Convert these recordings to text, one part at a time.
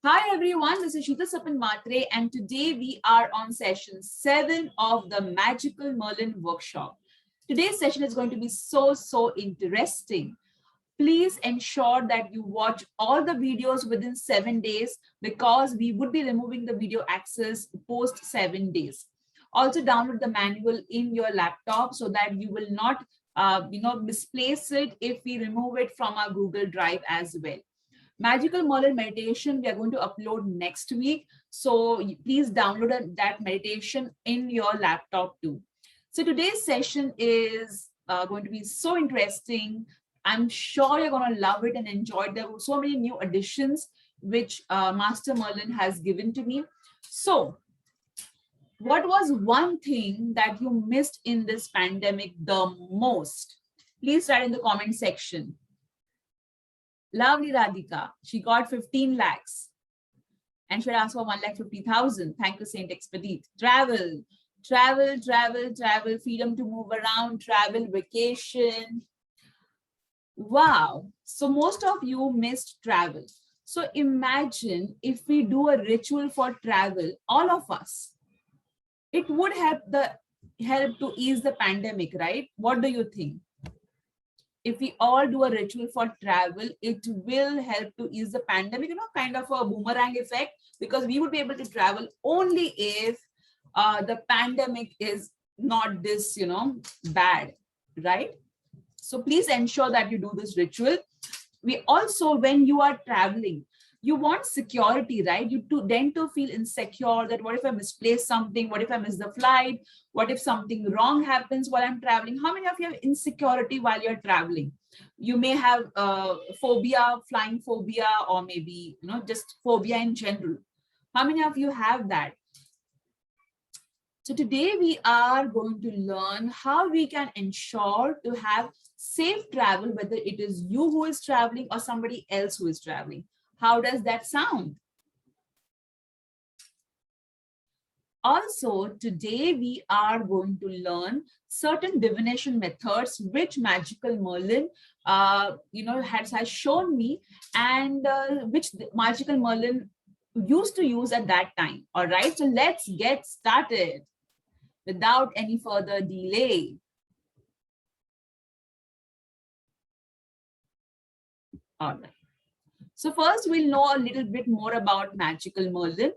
Hi everyone, this is Shita Sapan Matre and today we are on session 7 of the Magical Merlin workshop. Today's session is going to be so interesting. Please ensure that you watch all the videos within 7 days because we would be removing the video access post 7 days. Also download the manual in your laptop so that you will not misplace it if we remove it from our Google Drive as well. Magical Merlin meditation we are going to upload next week. So please download that meditation in your laptop too. So today's session is going to be so interesting. I'm sure you're going to love it and enjoy it. There were so many new additions which Master Merlin has given to me. So what was one thing that you missed in this pandemic the most? Please write in the comment section. Lovely Radhika, she got 15 lakhs and she had asked for 1,50,000. Thank you, Saint Expedite. Travel, freedom to move around, travel, vacation. Wow. So most of you missed travel. So imagine if we do a ritual for travel, all of us, it would help to ease the pandemic, right? What do you think? If we all do a ritual for travel, it will help to ease the pandemic, kind of a boomerang effect, because we would be able to travel only if the pandemic is not this, bad, right? So please ensure that you do this ritual. We also, when you are traveling, you want security, right? You tend to feel insecure that what if I misplace something? What if I miss the flight? What if something wrong happens while I'm traveling? How many of you have insecurity while you're traveling? You may have phobia, flying phobia, or maybe, just phobia in general. How many of you have that? So today we are going to learn how we can ensure to have safe travel, whether it is you who is traveling or somebody else who is traveling. How does that sound? Also, today we are going to learn certain divination methods which Magical Merlin, has shown me, and which Magical Merlin used to use at that time. All right, so let's get started without any further delay. All right. So first, we'll know a little bit more about Magical Merlin.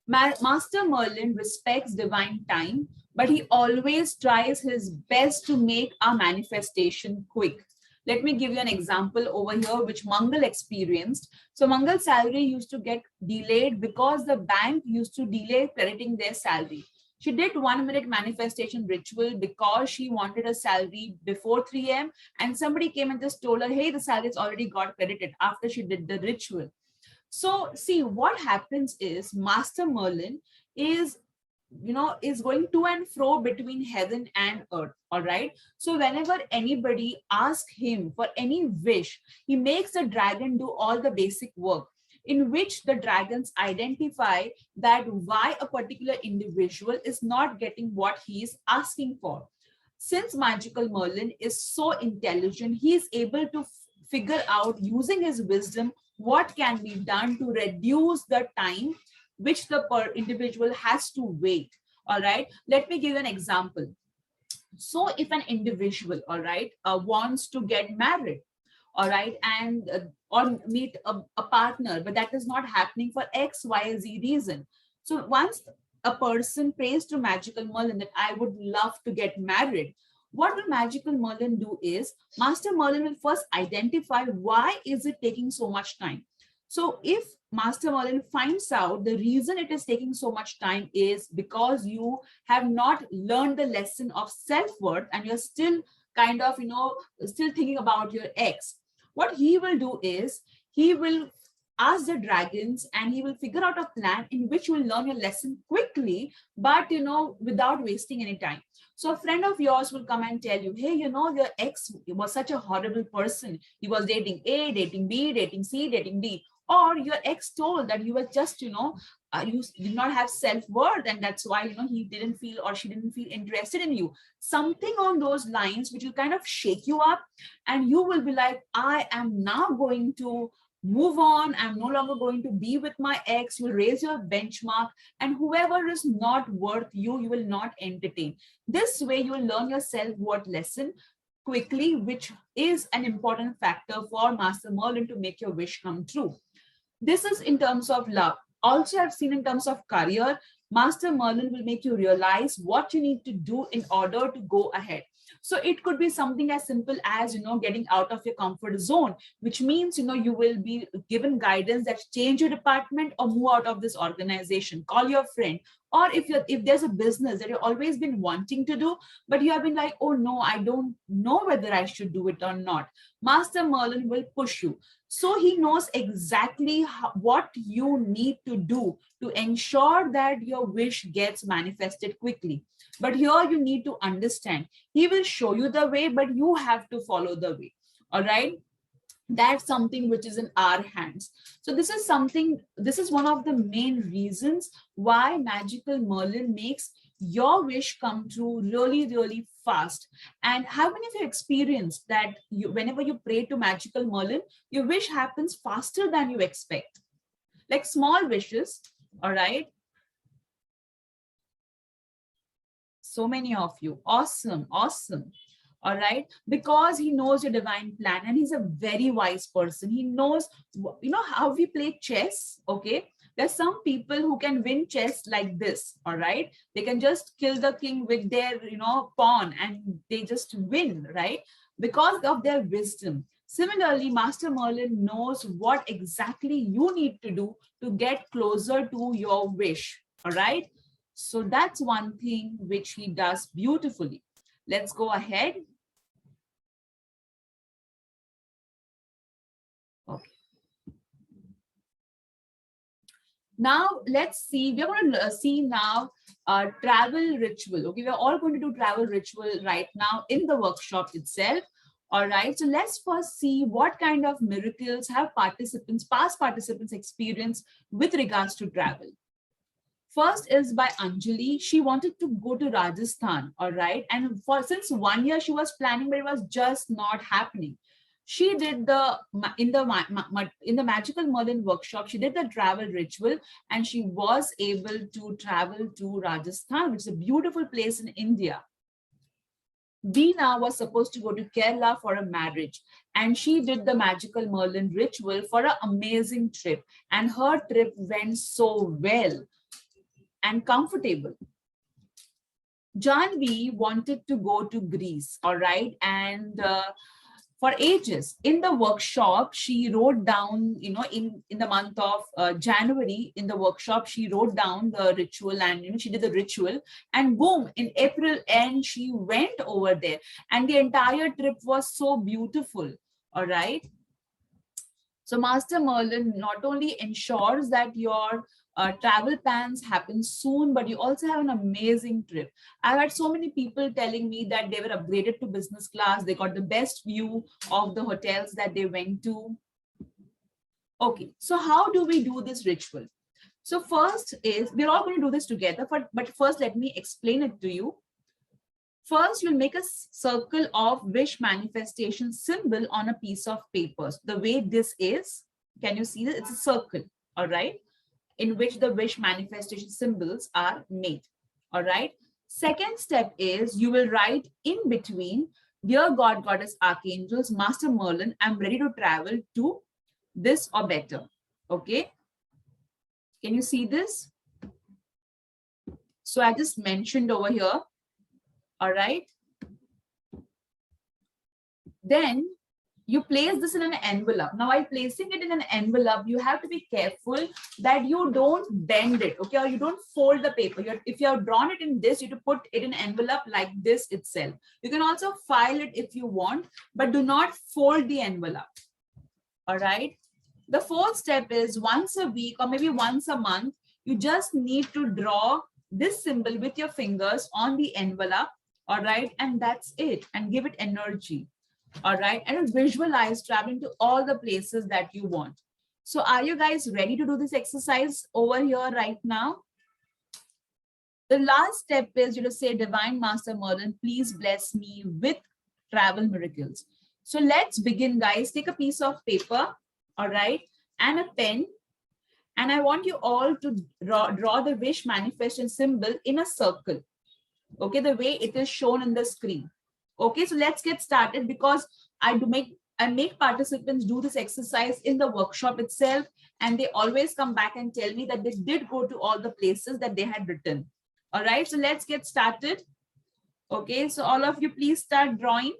Master Merlin respects divine time, but he always tries his best to make our manifestation quick. Let me give you an example over here, which Mangal experienced. So Mangal's salary used to get delayed because the bank used to delay crediting their salary. She did 1 minute manifestation ritual because she wanted a salary before 3 a.m. and somebody came and just told her, hey, the salary's already got credited after she did the ritual. So see, what happens is Master Merlin is going to and fro between heaven and earth. All right. So whenever anybody asks him for any wish, he makes the dragon do all the basic work, in which the dragons identify that why a particular individual is not getting what he is asking for. Since Magical Merlin is so intelligent, he is able to figure out, using his wisdom, what can be done to reduce the time which the individual has to wait. All right, let me give an example. So if an individual, all right, wants to get married, all right, and or meet a partner, but that is not happening for X, Y, Z reason. So once a person prays to Magical Merlin that I would love to get married, what will Magical Merlin do is Master Merlin will first identify why is it taking so much time. So if Master Merlin finds out the reason it is taking so much time is because you have not learned the lesson of self-worth and you're still kind of, still thinking about your ex, what he will do is he will ask the dragons and he will figure out a plan in which you will learn your lesson quickly, but without wasting any time. So a friend of yours will come and tell you, hey, your ex was such a horrible person. He was dating A, dating B, dating C, dating D. or your ex told that you were just, you did not have self-worth, and that's why, he didn't feel or she didn't feel interested in you. Something on those lines which will kind of shake you up, and you will be like, I am now going to move on. I'm no longer going to be with my ex. You will raise your benchmark, and whoever is not worth you, you will not entertain. This way, you will learn your self-worth lesson quickly, which is an important factor for Master Merlin to make your wish come true. This is in terms of love. Also, I've seen in terms of career, Master Merlin will make you realize what you need to do in order to go ahead. So it could be something as simple as, getting out of your comfort zone, which means, you will be given guidance that change your department or move out of this organization, call your friend. Or if there's a business that you've always been wanting to do, but you have been like, oh no, I don't know whether I should do it or not. Master Merlin will push you. So he knows exactly what you need to do to ensure that your wish gets manifested quickly. But here you need to understand, he will show you the way, but you have to follow the way. All right. That's something which is in our hands. So this is one of the main reasons why Magical Merlin makes your wish come true really, really fast. And how many of you experienced that whenever you pray to Magical Merlin, your wish happens faster than you expect? Like small wishes, all right? So many of you. Awesome, awesome. All right, because he knows your divine plan, and he's a very wise person. He knows, how we play chess. Okay, there's some people who can win chess like this. All right, they can just kill the king with their pawn, and they just win, right, because of their wisdom. Similarly, Master Merlin knows what exactly you need to do to get closer to your wish. All right, so that's one thing which he does beautifully. Let's go ahead. Okay. Now let's see. We're going to see now travel ritual. Okay, we're all going to do travel ritual right now in the workshop itself. All right. So let's first see what kind of miracles have past participants experienced with regards to travel. First is by Anjali. She wanted to go to Rajasthan, all right, and since 1 year she was planning, but it was just not happening. She did in the Magical Merlin workshop, she did the travel ritual, and she was able to travel to Rajasthan, which is a beautiful place in India. Veena was supposed to go to Kerala for a marriage, and she did the Magical Merlin ritual for an amazing trip, and her trip went so well and comfortable. Janvi wanted to go to Greece, all right, and for ages in the workshop, she wrote down, in the month of January, in the workshop, she wrote down the ritual, and she did the ritual, and boom, in April end, she went over there, and the entire trip was so beautiful, all right. So Master Merlin not only ensures that your travel plans happen soon, but you also have an amazing trip. I've had so many people telling me that they were upgraded to business class. They got the best view of the hotels that they went to. Okay, so how do we do this ritual? So first is, we're all going to do this together, but first let me explain it to you. First, you'll make a circle of wish manifestation symbol on a piece of paper. The way this is, can you see this? It's a circle, all right, in which the wish manifestation symbols are made, all right. Second step is you will write in between, dear God, Goddess, Archangels, Master Merlin, I'm ready to travel to this or better, okay. Can you see this? So I just mentioned over here. All right. Then you place this in an envelope. Now, while placing it in an envelope, you have to be careful that you don't bend it, okay, or you don't fold the paper. If you have drawn it in this, you have to put it in an envelope like this itself. You can also file it if you want, but do not fold the envelope. All right. The fourth step is once a week or maybe once a month, you just need to draw this symbol with your fingers on the envelope. All right, and that's it, and give it energy. All right, and visualize traveling to all the places that you want. So are you guys ready to do this exercise over here right now? The last step is you to say, Divine Master Merlin, please bless me with travel miracles. So let's begin, guys. Take a piece of paper, all right, and a pen. And I want you all to draw the wish manifestation symbol in a circle. Okay, the way it is shown on the screen. Okay, so let's get started, because I make participants do this exercise in the workshop itself, and they always come back and tell me that they did go to all the places that they had written. All right, so let's get started. Okay, so all of you, please start drawing.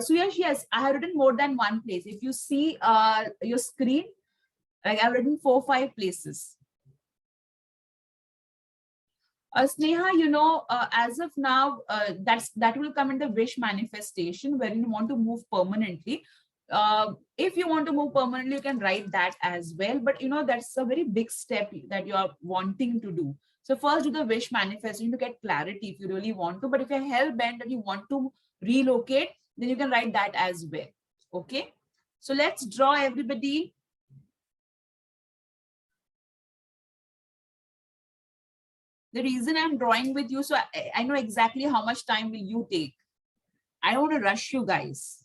So yes, I have written more than one place. If you see your screen, like I've written 4-5 places. Sneha, you know, as of now, that will come in the wish manifestation where you want to move permanently. If you want to move permanently, you can write that as well. But you know, that's a very big step that you are wanting to do. So first do the wish manifestation to get clarity if you really want to. But if you're hell bent that you want to relocate, then you can write that as well. Okay. So let's draw, everybody. The reason I'm drawing with you, so I know exactly how much time will you take. I don't want to rush you guys.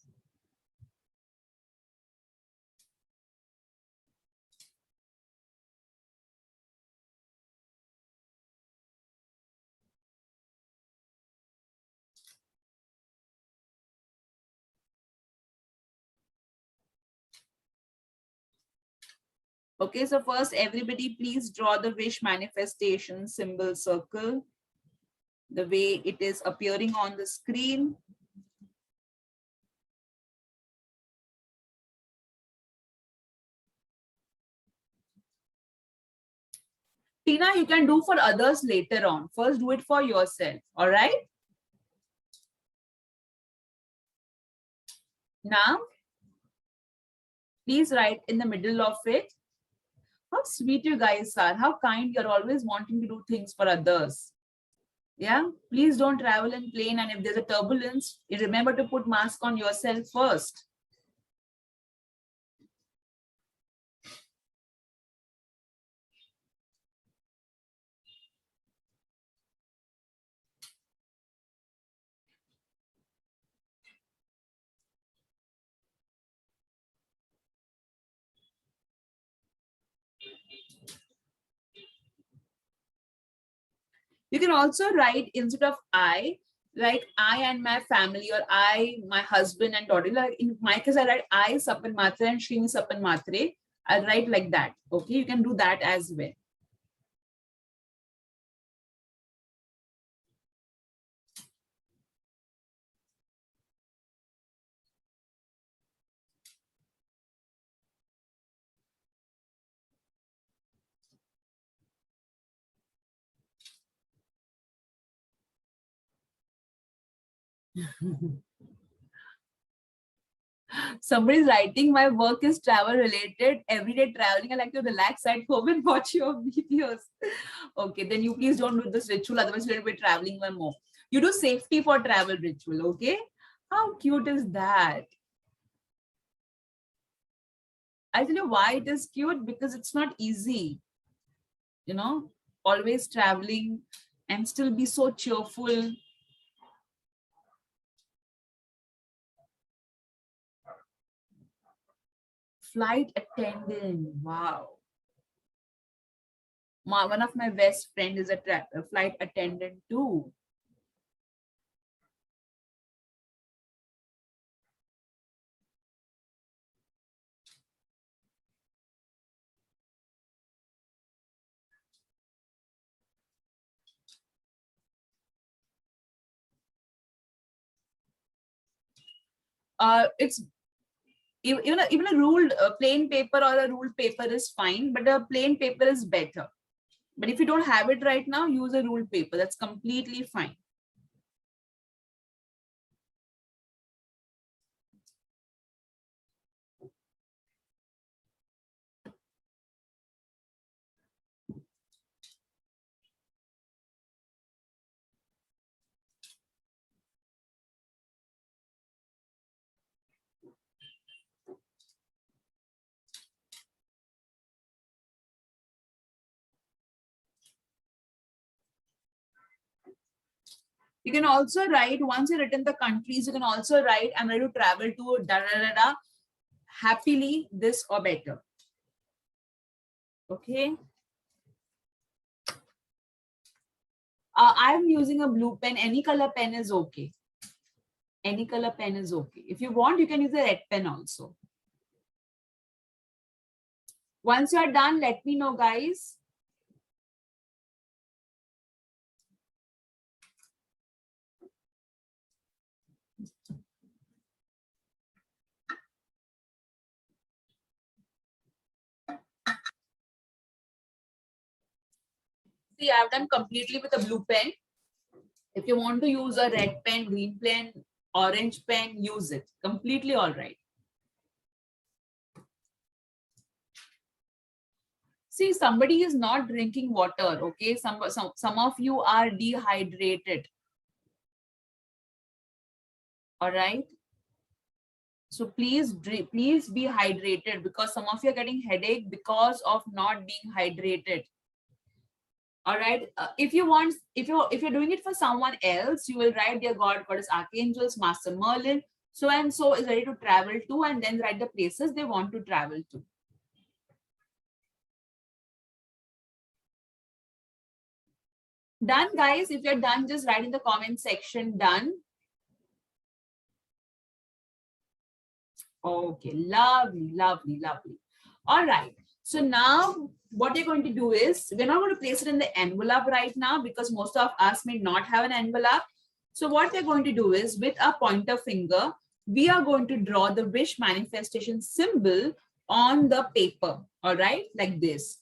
Okay, so first everybody please draw the wish manifestation symbol circle the way it is appearing on the screen. Tina, you can do for others later on. First do it for yourself, all right? Now, please write in the middle of it. How sweet you guys are, how kind, you're always wanting to do things for others. Yeah, please don't travel in plane, and if there's a turbulence, you remember to put mask on yourself first. You can also write instead of I, like I and my family, or I, my husband and daughter. Like in my case, I write I Sapan Matre and Srini Sapan Matre. I'll write like that. Okay, you can do that as well. Somebody's writing, my work is travel related, everyday traveling. I like to relax at home and watch your videos. Okay, then you please don't do this ritual, otherwise you'll be traveling one more. You do safety for travel ritual, okay? How cute is that? I tell you why it is cute, because it's not easy, you know, always traveling and still be so cheerful. Flight attendant, wow. One of my best friend is a flight attendant too. It's even a ruled plain paper or a ruled paper is fine, but a plain paper is better. But if you don't have it right now, use a ruled paper. That's completely fine. You can also write, once you've written the countries, you can also write, I'm ready to travel to da da da da, happily, this or better. Okay. I'm using a blue pen. Any color pen is okay. Any color pen is okay. If you want, you can use a red pen also. Once you're done, let me know, guys. See, I've done completely with a blue pen. If you want to use a red pen, green pen, orange pen, use it. Completely all right. See, somebody is not drinking water, okay? Some of you are dehydrated. All right. So please be hydrated, because some of you are getting headache because of not being hydrated. All right. If you want, if you're doing it for someone else, you will write, dear God, goddess, archangels, Master Merlin, so and so is ready to travel to, and then write the places they want to travel to. Done, guys. If you're done, just write in the comment section, done. Okay, lovely, lovely, lovely. All right. So now what you're going to do is, we're not going to place it in the envelope right now because most of us may not have an envelope. So what we're going to do is, with a pointer finger, we are going to draw the wish manifestation symbol on the paper. All right, like this.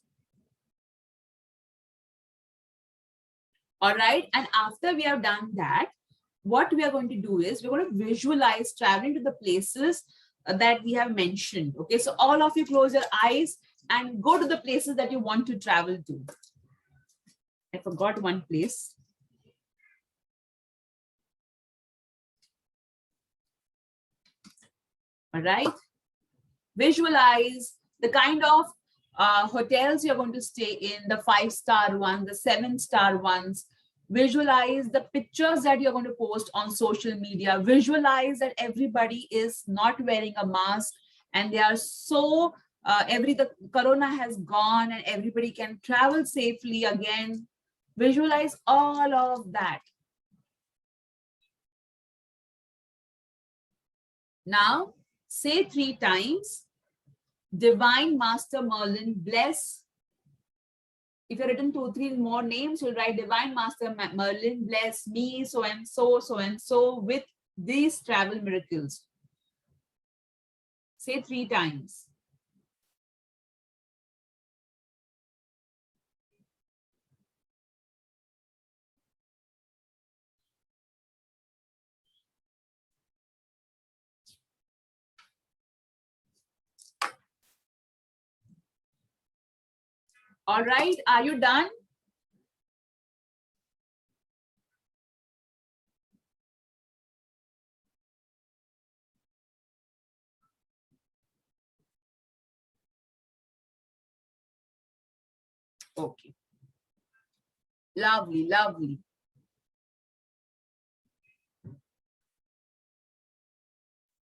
All right. And after we have done that, what we are going to do is, we're going to visualize traveling to the places that we have mentioned. Okay, so all of you close your eyes and go to the places that you want to travel to. I forgot one place. All right. Visualize the kind of hotels you're going to stay in, the 5-star ones, the 7-star ones. Visualize the pictures that you're going to post on social media. Visualize that everybody is not wearing a mask and they are so, the corona has gone and everybody can travel safely again. Visualize all of that. Now, say 3 times, Divine Master Merlin, bless. If you've written 2, 3 more names, you'll write Divine Master Merlin, bless me, so and so with these travel miracles. Say 3 times. All right, are you done? Okay. Lovely, lovely.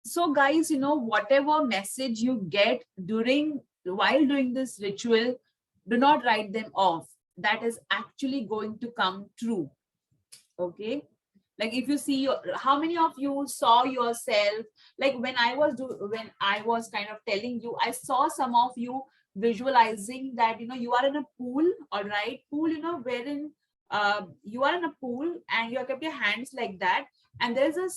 So guys, you know, whatever message you get while doing this ritual, do not write them off. That is actually going to come true. Okay. Like if you see, how many of you saw yourself, like when I was kind of telling you, I saw some of you visualizing that, you know, you are in a pool, all right, pool, you know, wherein you are in a pool and you have kept your hands like that, and there's a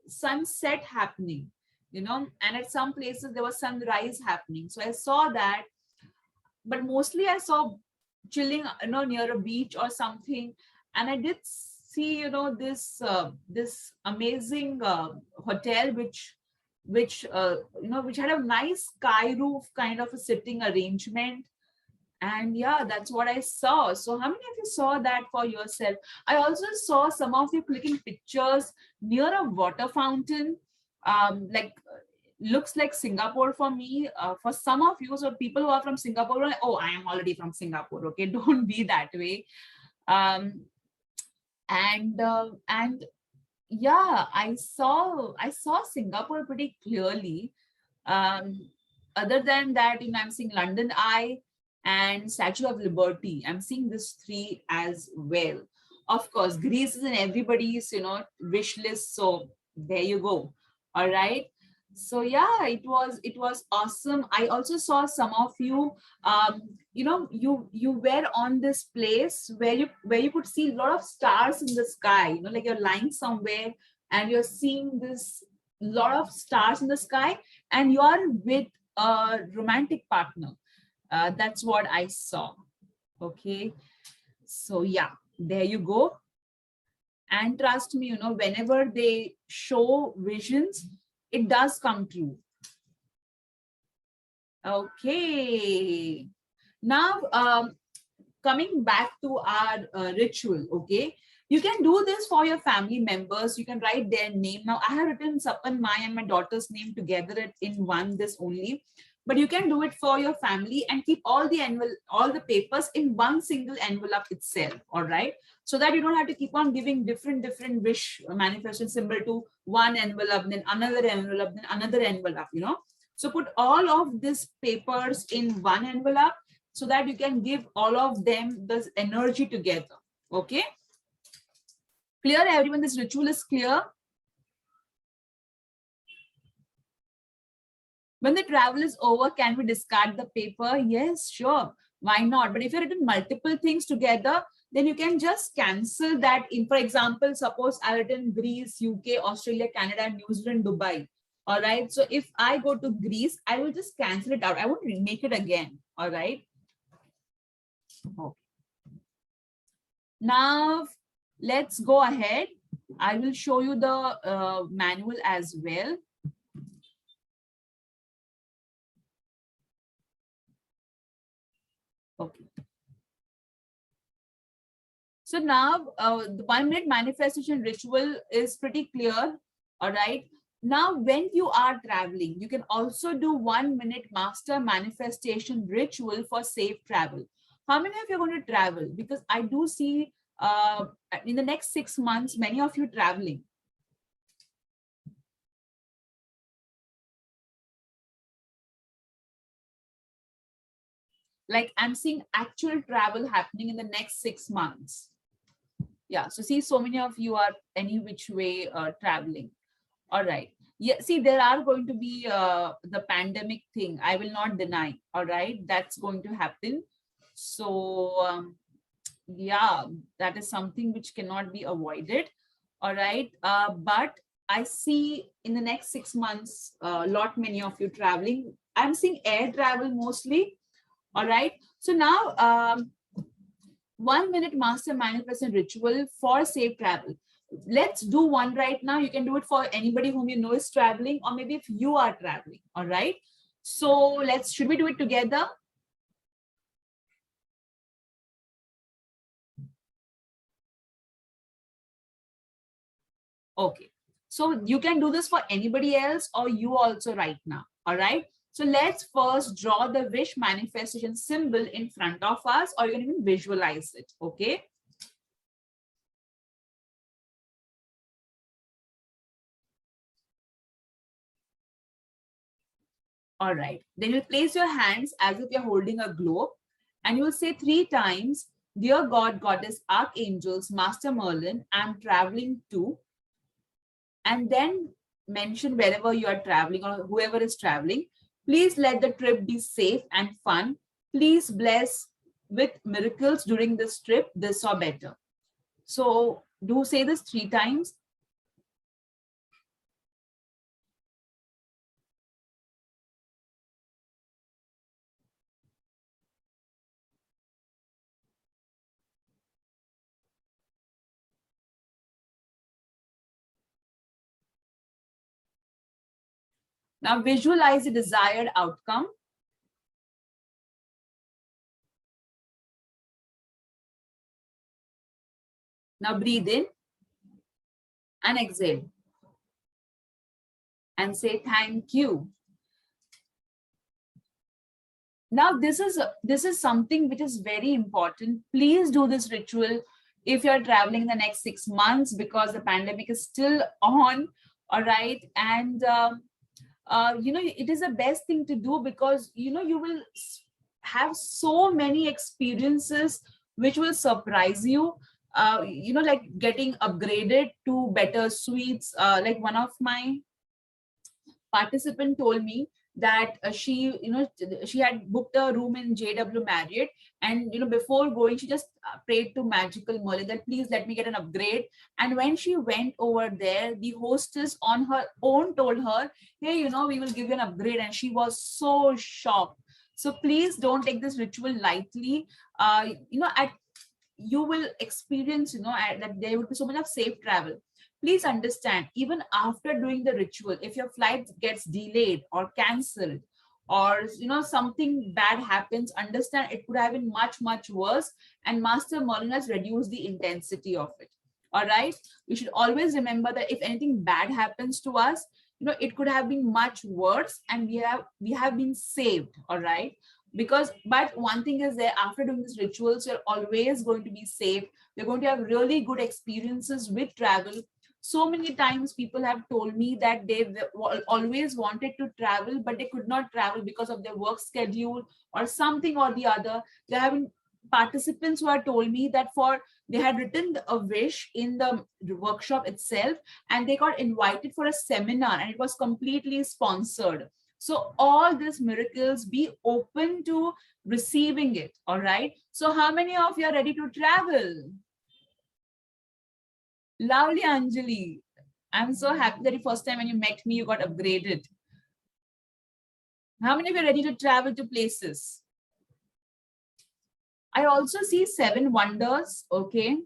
sunset happening, you know, and at some places there was sunrise happening. So I saw that, but mostly I saw chilling, you know, near a beach or something. And I did see, you know, this amazing hotel, which you know, which had a nice sky roof kind of a sitting arrangement. And yeah, that's what I saw. So how many of you saw that for yourself? I also saw some of you clicking pictures near a water fountain, like looks like Singapore for me. For some of you, so people who are from Singapore, like, oh, I am already from Singapore. Okay, don't be that way. Um, And yeah, I saw Singapore pretty clearly. um Other than that, I'm seeing London Eye and Statue of Liberty. I'm seeing this three as well. Of course, Greece is in everybody's wish list, so there you go. All right. So yeah, it was awesome. I also saw some of you, you were on this place where you could see a lot of stars in the sky, like you're lying somewhere and you're seeing this lot of stars in the sky, and you are with a romantic partner. That's what I saw. Okay. So yeah, there you go. And trust me, whenever they show visions, it does come true. Okay. Now, coming back to our ritual, okay? You can do this for your family members. You can write their name. Now, I have written Sapan, my and my daughter's name together in one, this only. But you can do it for your family and keep all the papers in one single envelope itself, all right? So that you don't have to keep on giving different wish manifestation symbol to one envelope, then another envelope, then another envelope. So put all of these papers in one envelope so that you can give all of them this energy together. Okay. Clear, everyone? This ritual is clear. When the travel is over, can we discard the paper? Yes, sure. Why not? But if you've written multiple things together, then you can just cancel that. For example, suppose I written Greece, UK, Australia, Canada, New Zealand, Dubai. All right. So if I go to Greece, I will just cancel it out. I won't make it again. All right. Okay. Now, let's go ahead. I will show you the manual as well. Okay. So now the 1 minute manifestation ritual is pretty clear. All right. Now, when you are traveling, you can also do 1 minute master manifestation ritual for safe travel. How many of you are going to travel? Because I do see in the next 6 months, many of you traveling. Like I'm seeing actual travel happening in the next 6 months. Yeah. So see, so many of you are any which way traveling. All right. Yeah. See, there are going to be the pandemic thing. I will not deny. All right. That's going to happen. So yeah, that is something which cannot be avoided. All right. But I see in the next 6 months, many of you traveling. I'm seeing air travel mostly. All right. So now 1 minute master manifestation ritual for safe travel. Let's do one right now. You can do it for anybody whom you know is traveling, or maybe if you are traveling. All right. So should we do it together? Okay. So you can do this for anybody else or you also right now. All right. So let's first draw the wish manifestation symbol in front of us, or you can even visualize it. Okay. All right. Then you place your hands as if you're holding a globe, and you will say 3 times, "Dear God, Goddess, Archangels, Master Merlin, I'm traveling to," and then mention wherever you are traveling or whoever is traveling. "Please let the trip be safe and fun. Please bless with miracles during this trip, this or better." So do say this 3 times. Now visualize the desired outcome. Now breathe in and exhale and say thank you. Now this is something which is very important. Please do this ritual if you're traveling in the next 6 months, because the pandemic is still on. All right. And it is the best thing to do, because you will have so many experiences which will surprise you. Like getting upgraded to better suites. Like one of my participant told me that she had booked a room in JW Marriott, and before going she just prayed to magical Merlin that please let me get an upgrade. And when she went over there, the hostess on her own told her, hey, we will give you an upgrade, and she was so shocked. So please don't take this ritual lightly. At you will experience that there would be so much of safe travel. Please understand, even after doing the ritual, if your flight gets delayed or cancelled, or something bad happens, understand it could have been much worse, and Master Merlin has reduced the intensity of it. All right, we should always remember that if anything bad happens to us, it could have been much worse, and we have been saved. All right, because but one thing is there, after doing these rituals, you're always going to be safe. You're going to have really good experiences with travel. So many times people have told me that they always wanted to travel, but they could not travel because of their work schedule or something or the other. There have been participants who have told me that for they had written a wish in the workshop itself, and they got invited for a seminar, and it was completely sponsored. So all these miracles, be open to receiving it. All right, so how many of you are ready to travel? Lovely, Anjali. I'm so happy that the first time when you met me, you got upgraded. How many of you are ready to travel to places? I also see 7 wonders. Okay,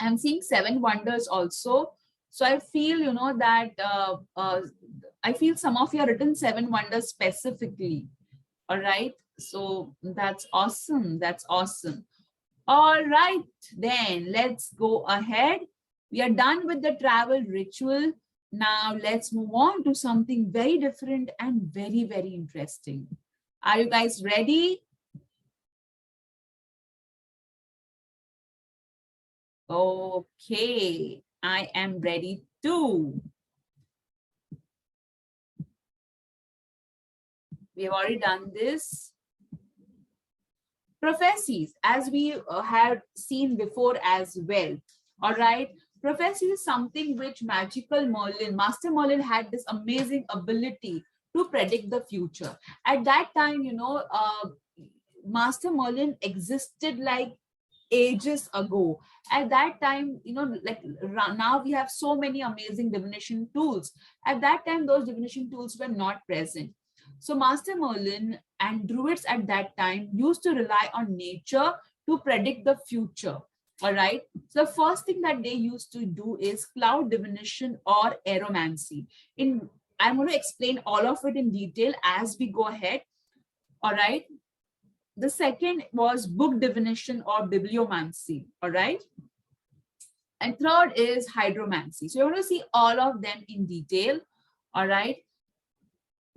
I'm seeing 7 wonders also. So I feel, that I feel some of you have written 7 wonders specifically. All right, so that's awesome. That's awesome. All right, then let's go ahead. We are done with the travel ritual. Now let's move on to something very different and very interesting. Are you guys ready? Okay, I am ready too. We have already done this. Prophecies, as we had seen before as well. All right, prophecy is something which magical Merlin, Master Merlin, had this amazing ability to predict the future. At that time, Master Merlin existed like ages ago. At that time, like now we have so many amazing divination tools. At that time, those divination tools were not present. So Master Merlin and druids at that time used to rely on nature to predict the future. All right, so the first thing that they used to do is cloud divination or aeromancy. I'm going to explain all of it in detail as we go ahead. All right, the second was book divination or bibliomancy. All right, and third is hydromancy. So you're going to see all of them in detail. All right,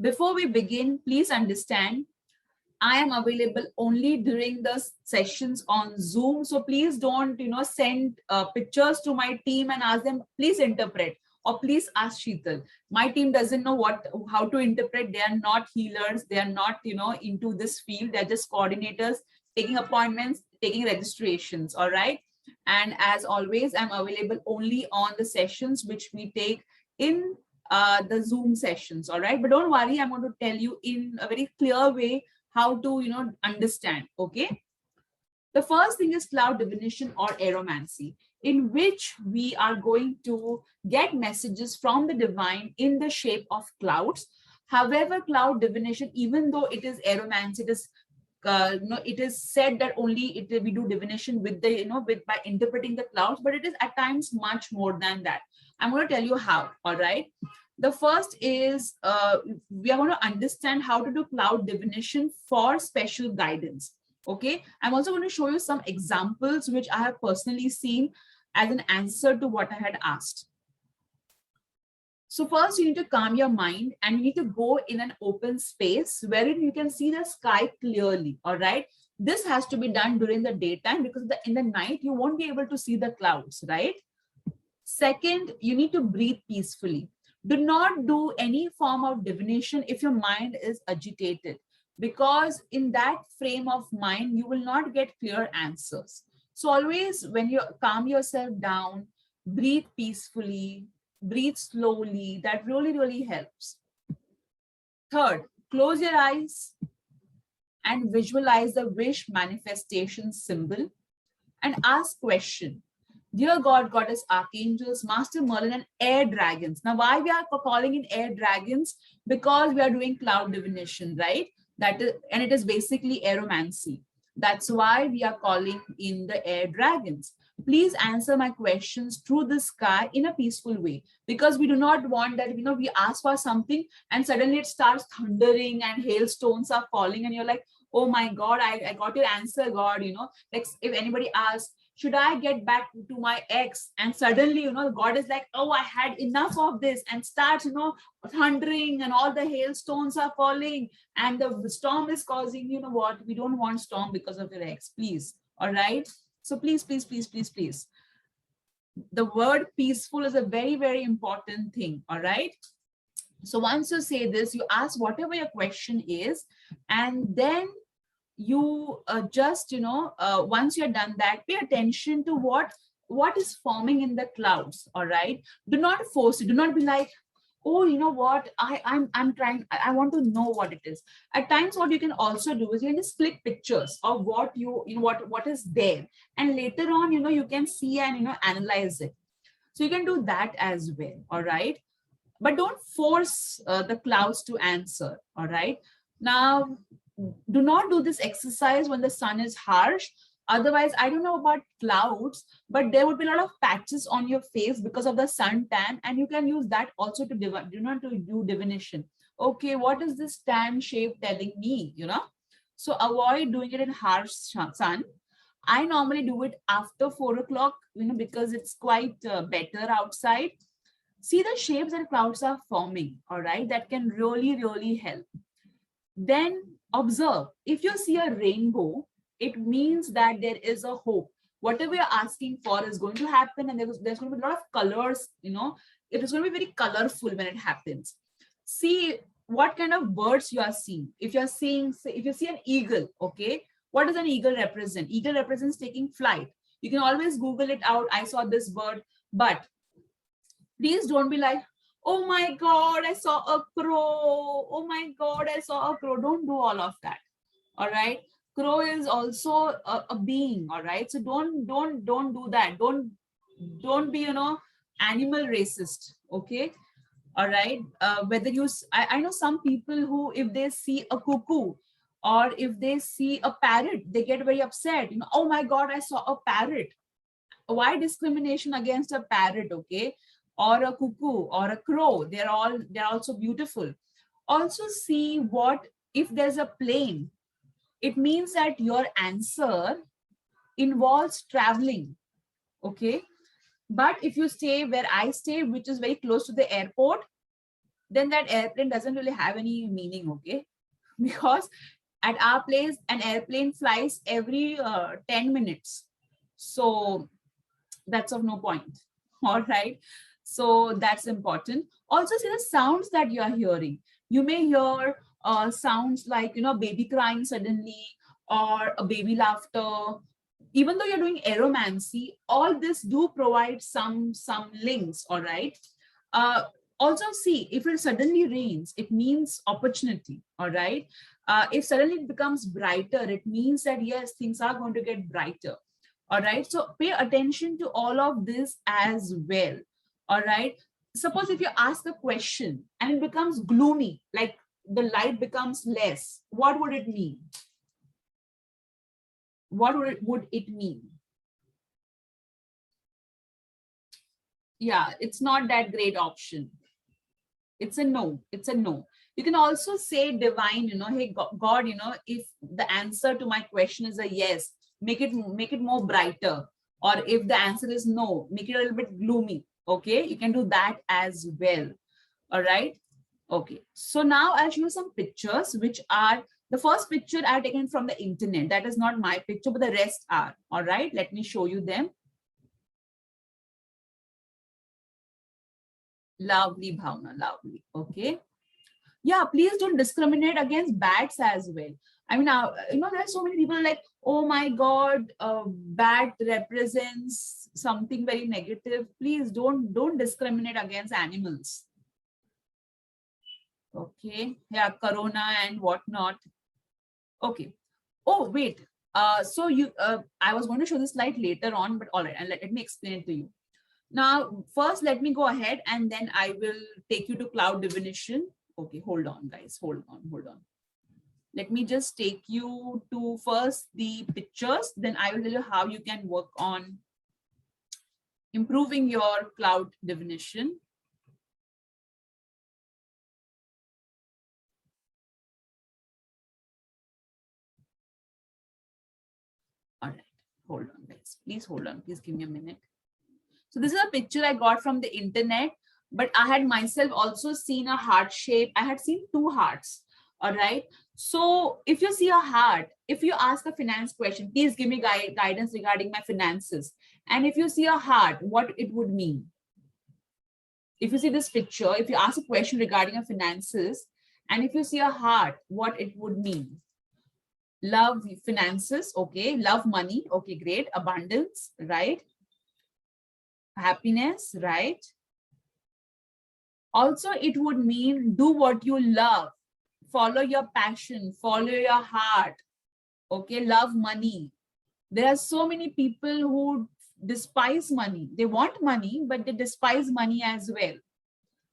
before we begin, please understand I am available only during the sessions on Zoom. So please don't, send pictures to my team and ask them, please interpret, or please ask Sheetal. My team doesn't know how to interpret. They are not healers. They are not, into this field. They're just coordinators, taking appointments, taking registrations. All right. And as always, I'm available only on the sessions which we take in the Zoom sessions. All right. But don't worry, I'm going to tell you in a very clear way how to understand. Okay, the first thing is cloud divination or aeromancy, in which we are going to get messages from the divine in the shape of clouds. However, cloud divination, even though it is aeromancy, it is said that only we do divination with the by interpreting the clouds, but it is at times much more than that. I'm going to tell you how. All right, the first is we are going to understand how to do cloud divination for special guidance. Okay, I'm also going to show you some examples which I have personally seen as an answer to what I had asked. So first you need to calm your mind and you need to go in an open space wherein you can see the sky clearly. All right, This has to be done during the daytime because in the night, you won't be able to see the clouds, right? Second, you need to breathe peacefully. Do not do any form of divination if your mind is agitated, because in that frame of mind, you will not get clear answers. So always when you calm yourself down, breathe peacefully, breathe slowly, that really, really helps. Third, close your eyes and visualize the wish manifestation symbol and ask question. Dear God, Goddess, Archangels, Master Merlin, and air dragons. Now, why we are calling in air dragons? Because we are doing cloud divination, right? That is, and it is basically aeromancy. That's why we are calling in the air dragons. Please answer my questions through the sky in a peaceful way, because we do not want that, we ask for something and suddenly it starts thundering and hailstones are falling and you're like, oh my God, I got your answer, God, like if anybody asks, should I get back to my ex? And suddenly, God is like, oh, I had enough of this, and starts, thundering and all the hailstones are falling and the storm is causing, what? We don't want storm because of your ex, please. All right. So please, please, please, please, please. The word peaceful is a very, very important thing. All right. So once you say this, you ask whatever your question is, and then you just once you're done that, pay attention to what is forming in the clouds. All right, do not force it. Do not be like, oh, you know what, I'm trying, I want to know what it is. At times what you can also do is you can just click pictures of what what is there, and later on you can see and analyze it. So you can do that as well. All right, but don't force the clouds to answer. All right, now do not do this exercise when the sun is harsh. Otherwise, I don't know about clouds, but there would be a lot of patches on your face because of the sun tan, and you can use that also to do divination. Okay, what is this tan shape telling me? So avoid doing it in harsh sun. I normally do it after 4 o'clock, because it's quite better outside. See the shapes and clouds are forming. All right, that can really, really help. Then observe. If you see a rainbow, it means that there is a hope. Whatever you're asking for is going to happen, and there's going to be a lot of colors. It is going to be very colorful when it happens. See what kind of birds you are seeing. If you see an eagle, okay, what does an eagle represent? Eagle represents taking flight. You can always Google it out. I saw this bird, but please don't be like, oh my God, I saw a crow. Oh my God, I saw a crow. Don't do all of that. All right. Crow is also a being. All right. So don't do that. Don't be, animal racist. Okay. All right. Whether I know some people who, if they see a cuckoo or if they see a parrot, they get very upset. Oh my God, I saw a parrot. Why discrimination against a parrot? Okay, or a cuckoo or a crow? They're also beautiful. Also see what if there's a plane. It means that your answer involves traveling. Okay, but if you stay where I stay, which is very close to the airport, then that airplane doesn't really have any meaning. Okay, because at our place an airplane flies every 10 minutes, so that's of no point. All right, so that's important. Also see the sounds that you are hearing. You may hear sounds like baby crying suddenly, or a baby laughter. Even though you're doing aeromancy, all this do provide some links. All right, uh, also see if it suddenly rains, it means opportunity. All right, if suddenly it becomes brighter, it means that yes, things are going to get brighter. All right, so pay attention to all of this as well. All right, suppose if you ask a question and it becomes gloomy, like the light becomes less, what would it mean? What would it mean? Yeah, it's not that great option. It's a no. It's a no. You can also say divine, hey God, if the answer to my question is a yes, make it more brighter. Or if the answer is no, make it a little bit gloomy. Okay, you can do that as well. All right. Okay, so now I'll show you some pictures which are The first picture I have taken from the internet. That is not my picture, but the rest are. All right, let me show you them. Lovely, Bhavna, lovely. Okay. Yeah, please don't discriminate against bats as well. I mean, there are so many people like, oh my God, bat represents something very negative. Please don't discriminate against animals. Okay. Yeah, corona and whatnot. Okay. Oh, wait. I was going to show this slide later on, but all right, and let me explain it to you. Now, first, let me go ahead and then I will take you to cloud definition. Okay, hold on, guys. Hold on. Let me just take you to first the pictures, then I will tell you how you can work on improving your cloud definition. All right, hold on, guys. Please hold on. Please give me a minute. So this is a picture I got from the internet, but I had myself also seen a heart shape. I had seen two hearts. All right. So if you see a heart, if you ask a finance question, please give me guidance regarding my finances. And if you see a heart, what it would mean? If you see this picture, if you ask a question regarding your finances, and if you see a heart, what it would mean? Love, finances, okay. Love, money, okay, great. Abundance, right? Happiness, right? Also, it would mean do what you love, follow your passion, follow your heart, okay. Love money. There are so many people who despise money. They want money, but they despise money as well.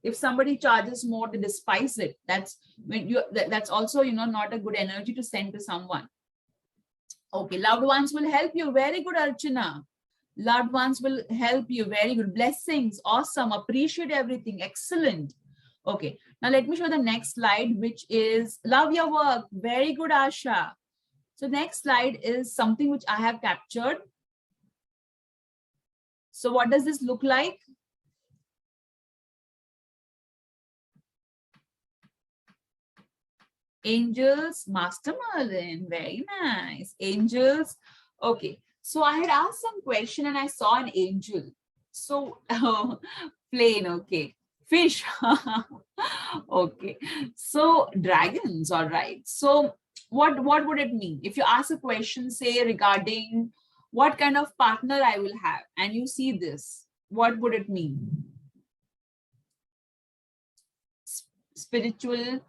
If somebody charges more, they despise it. That's when that's also, not a good energy to send to someone. Okay, loved ones will help you. Very good, Archana. Loved ones will help you. Very good. Blessings. Awesome. Appreciate everything. Excellent. Okay. Now let me show the next slide, which is love your work. Very good, Asha. So next slide is something which I have captured. So what does this look like? Angels, Master Merlin. Very nice. Angels. Okay. So I had asked some question and I saw an angel. So plain, okay. Fish. Okay. So dragons, all right. So what would it mean? If you ask a question, say regarding what kind of partner I will have, and you see this, what would it mean? Spiritual,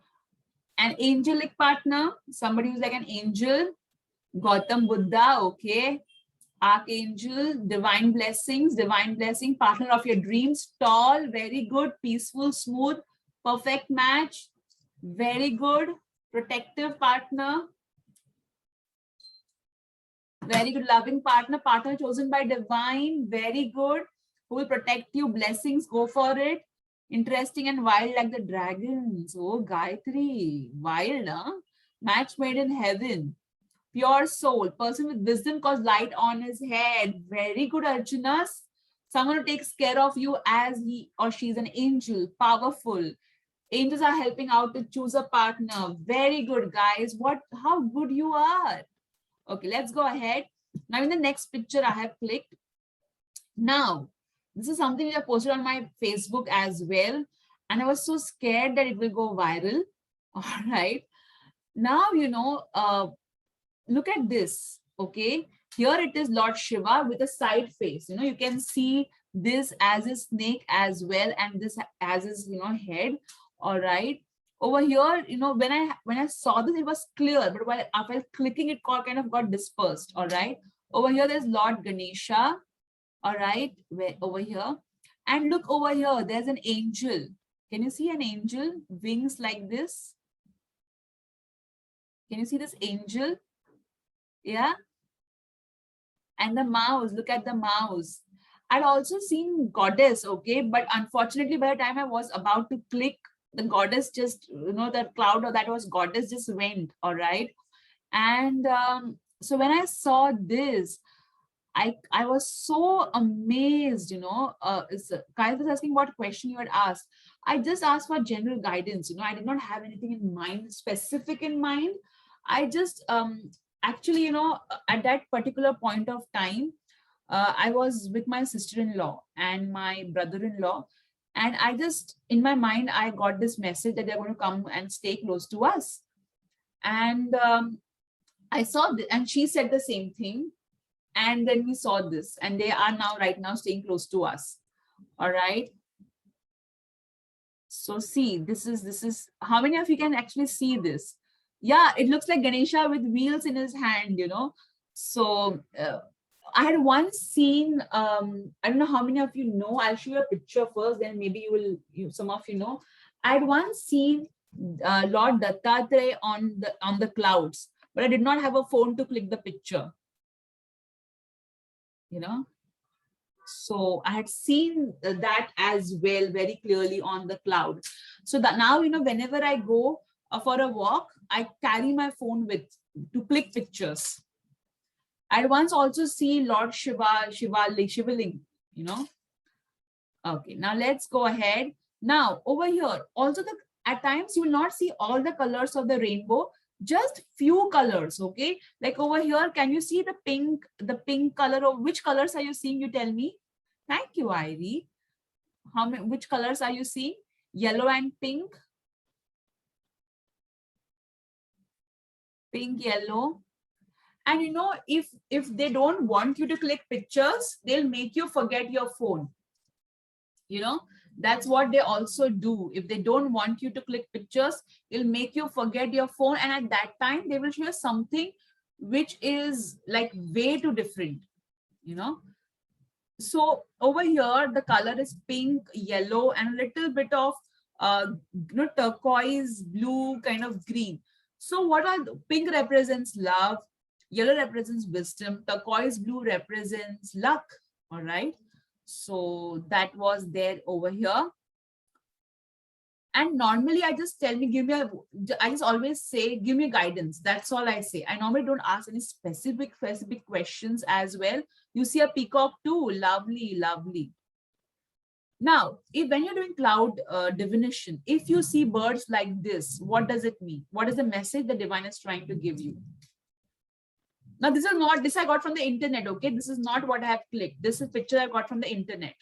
an angelic partner, somebody who's like an angel. Gautam Buddha, okay. Archangel, divine blessing, partner of your dreams, tall, very good, peaceful, smooth, perfect match, very good, protective partner, very good, loving partner, partner chosen by divine, very good, who will protect you, blessings, go for it. Interesting and wild like the dragons. Oh, Gayatri, wild, huh? Match made in heaven. Pure soul, person with wisdom cause light on his head. Very good, Arjuna. Someone who takes care of you as he or she is an angel, powerful. Angels are helping out to choose a partner. Very good, guys. How good you are. Okay, let's go ahead. Now in the next picture I have clicked. Now, this is something I posted on my Facebook as well. And I was so scared that it will go viral. All right. Now, look at this, okay. Here it is Lord Shiva with a side face. You can see this as a snake as well, and this as his head. All right. Over here, when I saw this, it was clear, but while clicking, it kind of got dispersed. All right. Over here, there's Lord Ganesha. All right. Over here, and look over here, there's an angel. Can you see an angel? Wings like this. Can you see this angel? Yeah. And the mouse, look at the mouse. I'd also seen goddess, okay, but unfortunately by the time I was about to click, the goddess just, the cloud of that was goddess just went. All right. And so when I saw this, I was so amazed. Kyle was asking what question you had asked. I just asked for general guidance. I did not have anything in mind, specific in mind. I just actually, you know, at that particular point of time, I was with my sister-in-law and my brother-in-law, and I just, in my mind, I got this message that they're going to come and stay close to us. And I saw this, and she said the same thing. And then we saw this, and they are now right now staying close to us. All right. So see, this is how many of you can actually see this? Yeah, it looks like Ganesha with wheels in his hand, you know. So I had once seen, I don't know how many of you know, I'll show you a picture first, then maybe some of you know. I had once seen Lord Dattatreya on the clouds, but I did not have a phone to click the picture, you know. So I had seen that as well very clearly on the cloud. So that now, you know, whenever I go for a walk, I carry my phone with to click pictures. I once also see Lord Shivaling, you know. Okay, now let's go ahead. Now over here, also at times you will not see all the colors of the rainbow, just few colors. Okay, like over here, can you see the pink color? Of which colors are you seeing? You tell me. Thank you, Ivy. Which colors are you seeing? Yellow and pink. Pink, yellow. And you know, if they don't want you to click pictures, they'll make you forget your phone. You know, that's what they also do. If they don't want you to click pictures, they'll make you forget your phone. And at that time, they will show you something which is like way too different, you know. So over here, the color is pink, yellow, and a little bit of you know, turquoise, blue, kind of green. So what are pink represents love, yellow represents wisdom, turquoise blue represents luck. All right. So that was there over here. And normally I just tell me, I just always say, give me guidance. That's all I say. I normally don't ask any specific questions as well. You see a peacock too. Lovely, lovely. Now, when you're doing cloud divination, if you see birds like this, what does it mean? What is the message the divine is trying to give you? Now, this I got from the internet, okay? This is not what I have clicked. This is a picture I got from the internet.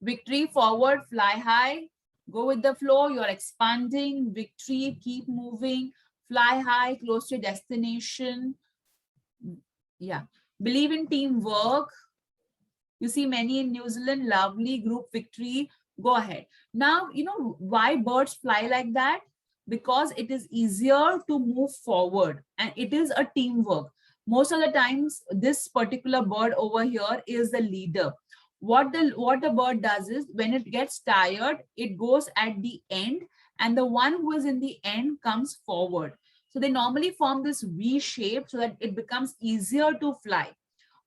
Victory, forward, fly high, go with the flow, you're expanding. Victory, keep moving, fly high, close to your destination. Yeah. Believe in teamwork. You see many in New Zealand, lovely group victory. Go ahead. Now, you know why birds fly like that? Because it is easier to move forward and it is a teamwork. Most of the times, this particular bird over here is the leader. What the bird does is when it gets tired, it goes at the end and the one who is in the end comes forward. So they normally form this V shape so that it becomes easier to fly.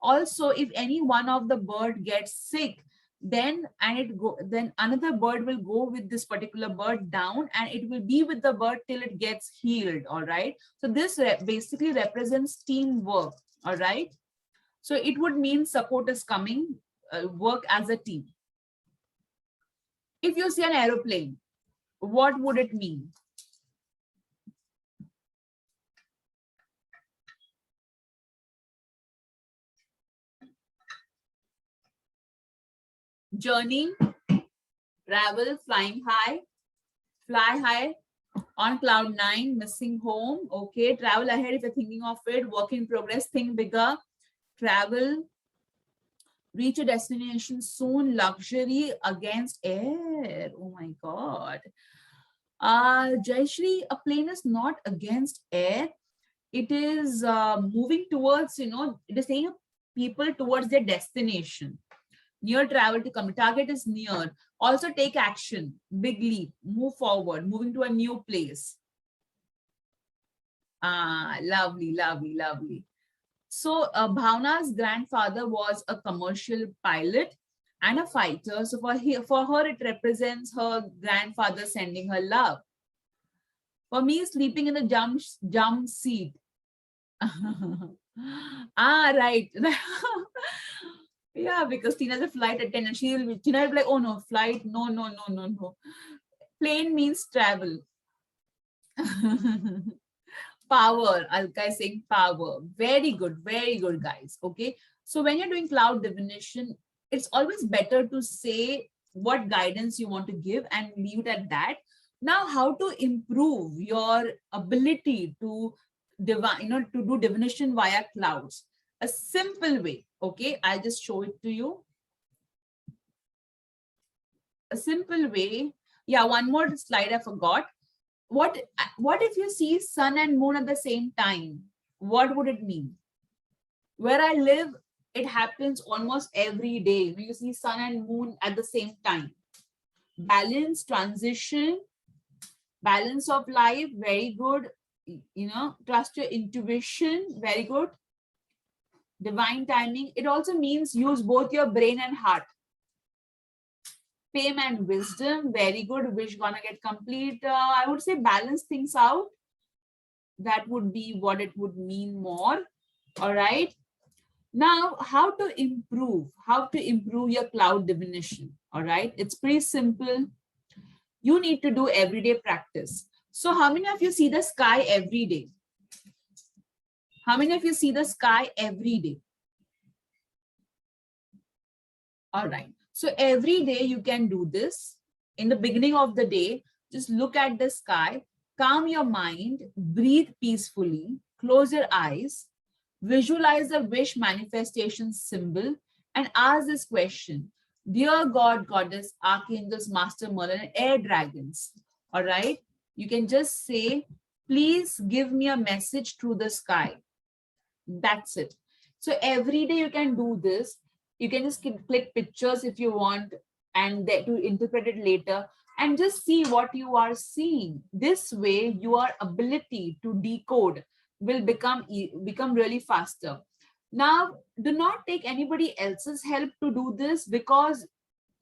Also, if any one of the bird gets sick, then another bird will go with this particular bird down and it will be with the bird till it gets healed. All right. So this basically represents teamwork. All right. So it would mean support is coming, work as a team. If you see an aeroplane, what would it mean? Journey, travel, flying high, fly high, on cloud 9, missing home. Okay, travel ahead if you're thinking of it. Work in progress, think bigger. Travel, reach a destination soon. Luxury against air. Oh my God. Jayashri, a plane is not against air. It is moving towards, you know, it is saying people towards their destination. Near travel to come. Target is near. Also take action. Big leap. Move forward. Moving to a new place. Lovely, lovely, lovely. So Bhavna's grandfather was a commercial pilot and a fighter. So for her, it represents her grandfather sending her love. For me, sleeping in the jump seat. Right. Yeah, because Tina's a flight attendant. Tina will be like, oh no, flight, no, no, no, no, no. Plane means travel. Power. Alka is saying power. Very good, guys. Okay. So when you're doing cloud divination, it's always better to say what guidance you want to give and leave it at that. Now, how to improve your ability to divine, to do divination via clouds? A simple way. Okay, I'll just show it to you. A simple way. Yeah, one more slide I forgot. What if you see sun and moon at the same time? What would it mean? Where I live, it happens almost every day. You see sun and moon at the same time. Balance, transition, balance of life, very good. Trust your intuition, very good. Divine timing. It also means use both your brain and heart. Fame and wisdom, very good. Wish gonna get complete. I would say balance things out. That would be what it would mean more. All right. Now, how to improve your cloud divination? All right. It's pretty simple. You need to do everyday practice. So how many of you see the sky every day? How many of you see the sky every day? All right. So every day you can do this. In the beginning of the day, just look at the sky, calm your mind, breathe peacefully, close your eyes, visualize the wish manifestation symbol, and ask this question: Dear God, Goddess, Archangels, Master Merlin, and Air Dragons. All right. You can just say, please give me a message through the sky. That's it. So every day you can do this. You can just click pictures if you want and to interpret it later and just see what you are seeing. This way, your ability to decode will become really faster. Now, do not take anybody else's help to do this, because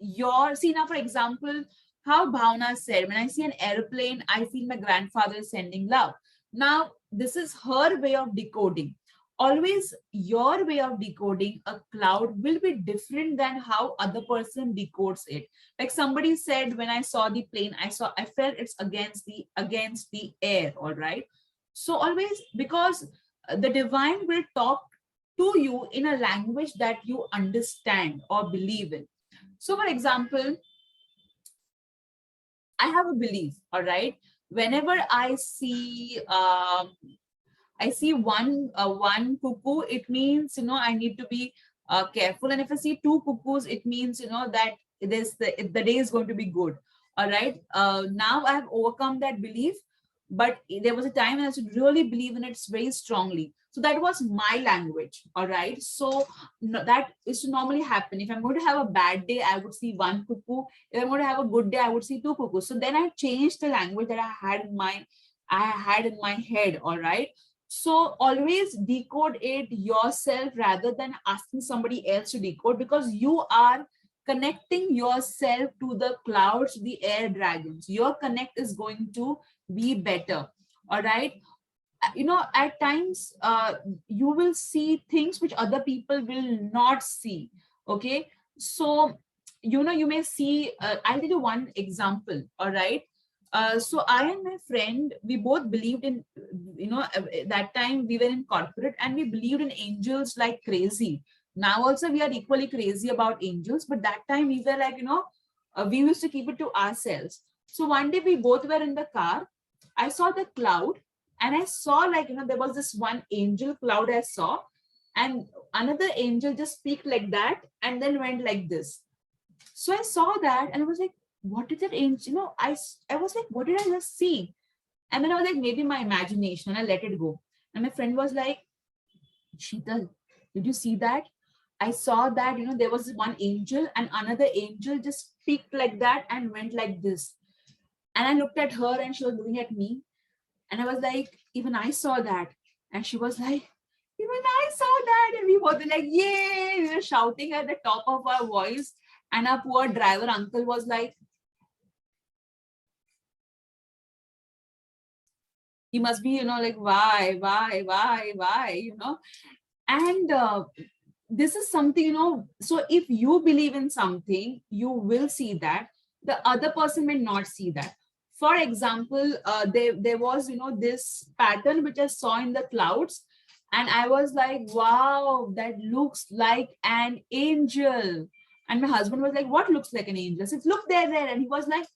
now, for example, how Bhavna said, when I see an airplane, I feel my grandfather is sending love. Now, this is her way of decoding. Always your way of decoding a cloud will be different than how other person decodes it. Like somebody said, when I saw the plane, I felt it's against the air. All right. So always, because the divine will talk to you in a language that you understand or believe in. So for example, I have a belief. All right. Whenever I see one cuckoo, it means, I need to be careful. And if I see two cuckoos, it means, that the day is going to be good. All right. Now I have overcome that belief, but there was a time when I should really believe in it very strongly. So that was my language. All right. So that is to normally happen. If I'm going to have a bad day, I would see one cuckoo. If I'm going to have a good day, I would see two cuckoos. So then I changed the language that I had in my head. All right. So always decode it yourself rather than asking somebody else to decode, because you are connecting yourself to the clouds, the air dragons. Your connect is going to be better. All right. At times you will see things which other people will not see. Okay. So, you may see, I'll give you one example. All right. So I and my friend, we both believed in, that time we were in corporate and we believed in angels like crazy. Now also we are equally crazy about angels, but that time we were like, we used to keep it to ourselves. So one day we both were in the car. I saw the cloud and I saw there was this one angel cloud I saw, and another angel just peeked like that and then went like this. So I saw that and I was like, what did that angel, I was like, what did I just see? And then I was like, maybe my imagination, and I let it go. And my friend was like, Sheetal, did you see that? I saw that, there was one angel and another angel just peeked like that and went like this. And I looked at her and she was looking at me. And I was like, even I saw that. And she was like, even I saw that. And we both were like, yay, we were shouting at the top of our voice. And our poor driver uncle was like, he must be, like, why, and this is something, so if you believe in something, you will see that. The other person may not see that. For example, there was, this pattern which I saw in the clouds, and I was like, wow, that looks like an angel. And my husband was like, what looks like an angel? I said, look there. And he was like,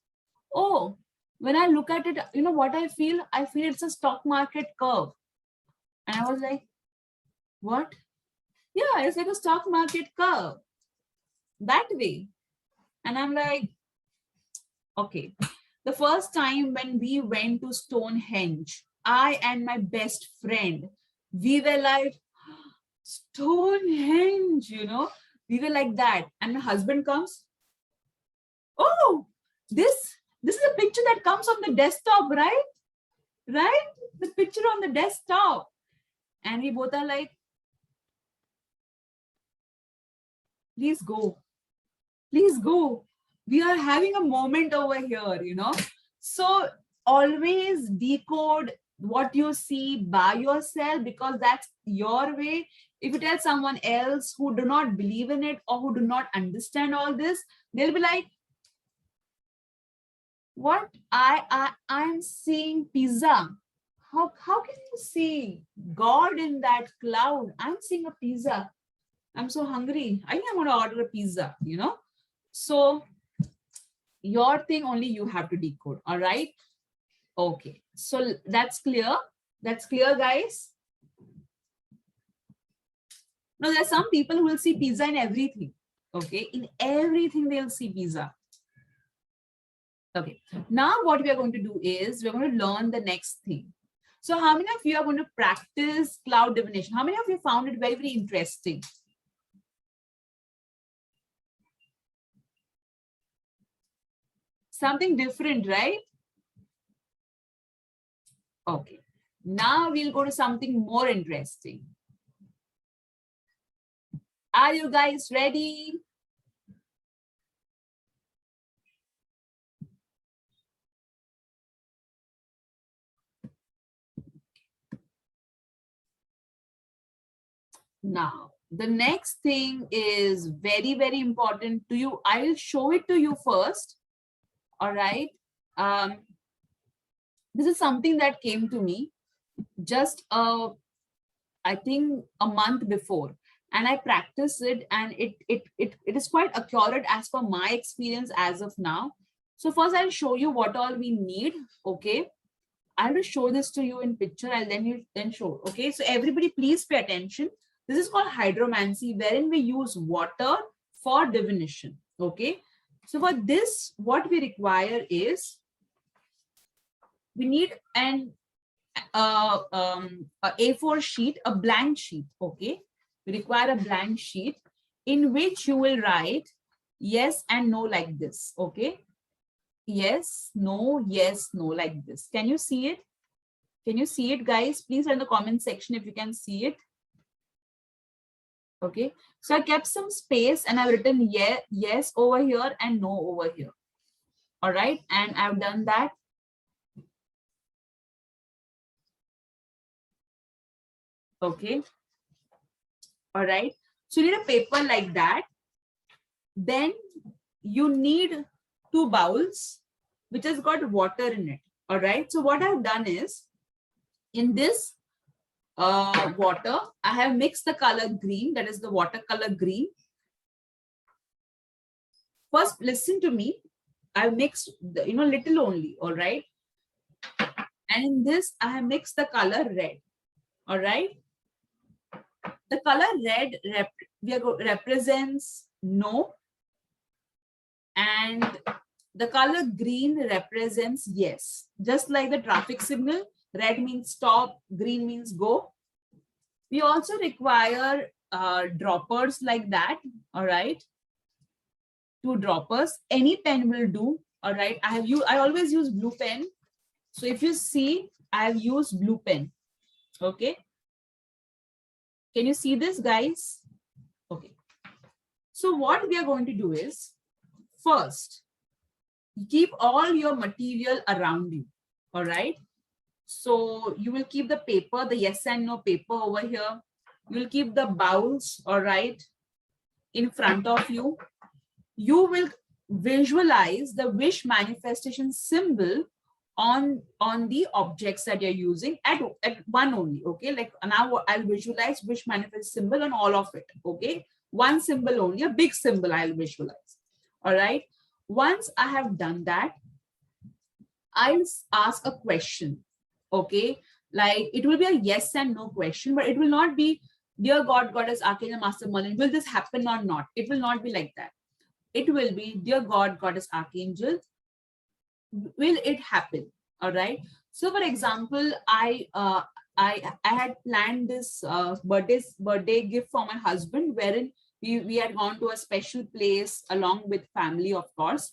oh, when I look at it, you know what I feel? I feel it's a stock market curve. And I was like, what? Yeah, it's like a stock market curve that way. And I'm like, okay. The first time when we went to Stonehenge, I and my best friend, we were like, Stonehenge, we were like that. And my husband comes, oh, this is a picture that comes on the desktop, right? Right? The picture on the desktop. And we both are like, please go. Please go. We are having a moment over here. So always decode what you see by yourself, because that's your way. If you tell someone else who do not believe in it or who do not understand all this, they'll be like, what? I'm seeing pizza. How can you see God in that cloud? I'm seeing a pizza. I'm so hungry. I think I'm going to order a pizza. So your thing only you have to decode. All right. Okay. So that's clear. That's clear, guys. Now, there are some people who will see pizza in everything. Okay. In everything, they'll see pizza. Okay. Now, what we are going to do is we're going to learn the next thing. So how many of you are going to practice cloud divination? How many of you found it very, very interesting? Something different, right? Okay. Now we'll go to something more interesting. Are you guys ready? Now, the next thing is very, very important to you. I will show it to you first. All right. This is something that came to me just, I think, a month before. And I practiced it, and it is quite accurate as per my experience as of now. So first I'll show you what all we need. Okay. I will show this to you in picture. I'll then show. Okay. So everybody please pay attention. This is called hydromancy, wherein we use water for divination. Okay. So for this, what we require is we need a A4 sheet, a blank sheet. Okay. We require a blank sheet in which you will write yes and no like this. Okay. Yes, no, like this. Can you see it? Can you see it, guys? Please write in the comment section if you can see it. Okay. So I kept some space and I've written yes over here and no over here. All right. And I've done that. Okay. All right. So you need a paper like that. Then you need 2 bowls which has got water in it. All right. So what I've done is, in this water, I have mixed the color green, that is the watercolor green. First, listen to me. I've mixed the, little only. All right. And in this, I have mixed the color red. All right. The color red represents no, and the color green represents yes. Just like the traffic signal, red means stop, green means go. We also require droppers like that. All right. 2 droppers. Any pen will do. All right. I always use blue pen. So if you see, I have used blue pen. Okay. Can you see this, guys? Okay. So what we are going to do is, first, keep all your material around you. All right. So you will keep the paper, the yes and no paper over here. You will keep the bowls, all right, in front of you. You will visualize the wish manifestation symbol on the objects that you're using at one only. Okay, like now I'll visualize wish manifest symbol on all of it. Okay, one symbol only, a big symbol I'll visualize. All right, once I have done that, I'll ask a question. Okay, like it will be a yes and no question, but it will not be dear God, Goddess, Archangel, Master Merlin, will this happen or not? It will not be like that. It will be dear God, Goddess, Archangel, will it happen? All right. So for example, I had planned this birthday gift for my husband, wherein we had gone to a special place along with family, of course.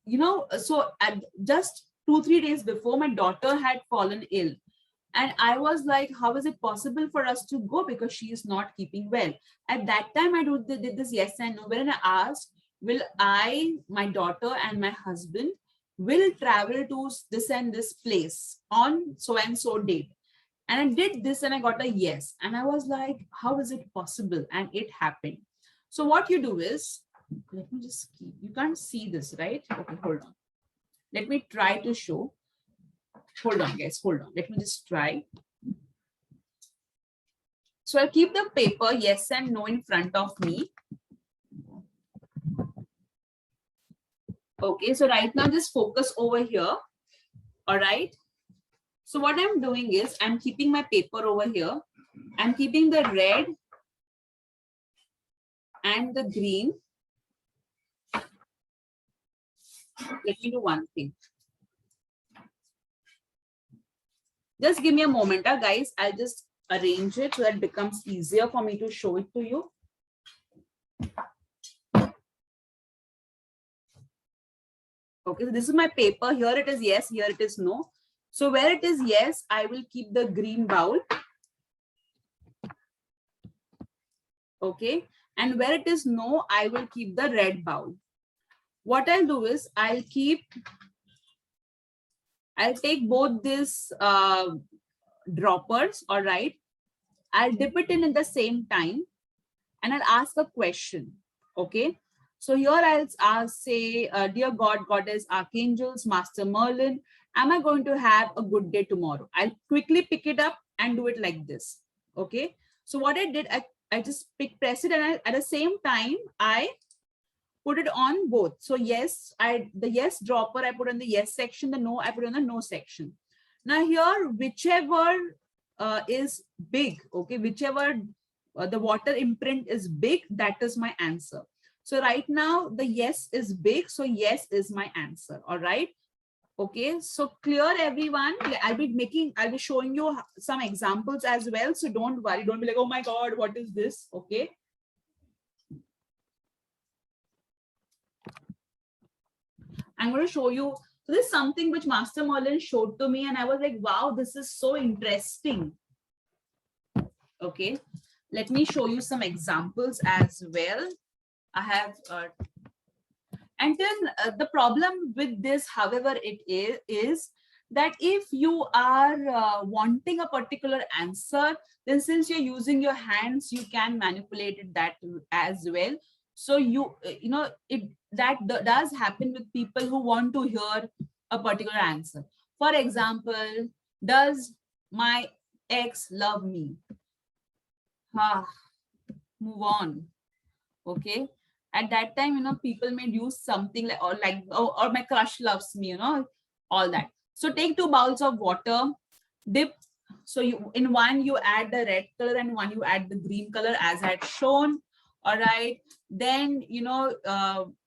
You know, so at just 2-3 days before, my daughter had fallen ill. And I was like, how is it possible for us to go, because she is not keeping well? At that time, I did this yes and no, wherein I asked, will I, my daughter, and my husband will travel to this and this place on so and so date? And I did this and I got a yes. And I was like, how is it possible? And it happened. So what you do is, let me just keep, you can't see this, right? Okay, hold on. Let me try to show. Hold on, guys, hold on. Let me just try. So I'll keep the paper yes and no in front of me. Okay, so right now just focus over here. All right. So what I'm doing is I'm keeping my paper over here. I'm keeping the red and the green. Let me do one thing. Just give me a moment, guys. I'll just arrange it so that it becomes easier for me to show it to you. Okay, so this is my paper. Here it is yes, here it is no. So where it is yes, I will keep the green bowl. Okay, and where it is no, I will keep the red bowl. What I'll do is I'll take both these droppers, all right. I'll dip it in the same time and I'll ask a question, okay. So here I'll say, dear God, Goddess, Archangels, Master Merlin, am I going to have a good day tomorrow? I'll quickly pick it up and do it like this, okay. So what I did, I just press it, and at the same time, I put it on both. So yes, the yes dropper I put on the yes section, the no I put on the no section. Now here, whichever is big, okay, whichever the water imprint is big, that is my answer. So right now the yes is big, so yes is my answer. All right. Okay, so clear, everyone. I'll be showing you some examples as well. So don't worry, don't be like, oh my God, what is this? Okay. I'm going to show you. So this is something which Master Merlin showed to me, and I was like, wow, this is so interesting. Okay, let me show you some examples as well. I have, and then the problem with this, however, it is that if you are wanting a particular answer, then since you're using your hands, you can manipulate it that as well. So that does happen with people who want to hear a particular answer. For example, does my ex love me? Move on. Okay. At that time, people may use something like, or my crush loves me, all that. So take 2 bowls of water, dip. So in one you add the red color and one you add the green color as I had shown. All right. Then,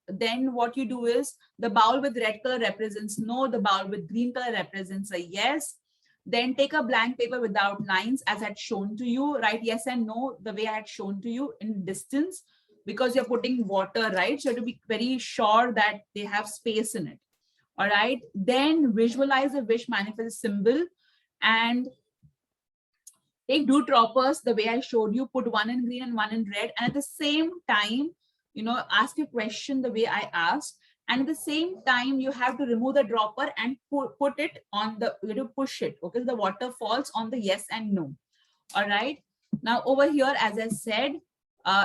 then what you do is the bowl with red color represents no, the bowl with green color represents a yes. Then take a blank paper without lines as I had shown to you, right? Yes and no, the way I had shown to you in distance, because you're putting water, right? So to be very sure that they have space in it. All right. Then visualize a wish manifest symbol and take 2 droppers the way I showed you, put one in green and one in red. And at the same time, ask a question the way I asked. And at the same time, you have to remove the dropper and put it on push it. Okay. The water falls on the yes and no. All right. Now over here, as I said,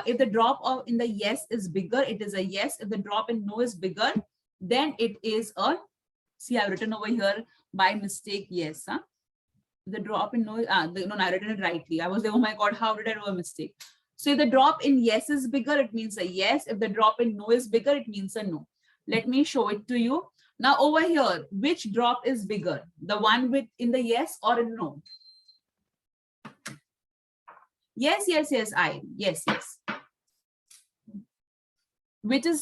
if the in the yes is bigger, it is a yes. If the drop in no is bigger, then it is a See, I've written over here by mistake, yes. Huh? The drop in no, no, I written it rightly. I was there, oh my God, how did I do a mistake? So if the drop in yes is bigger, it means a yes. If the drop in no is bigger, it means a no. Let me show it to you. Now over here, which drop is bigger? The one with in the yes or in no? Yes, yes, yes, yes, yes.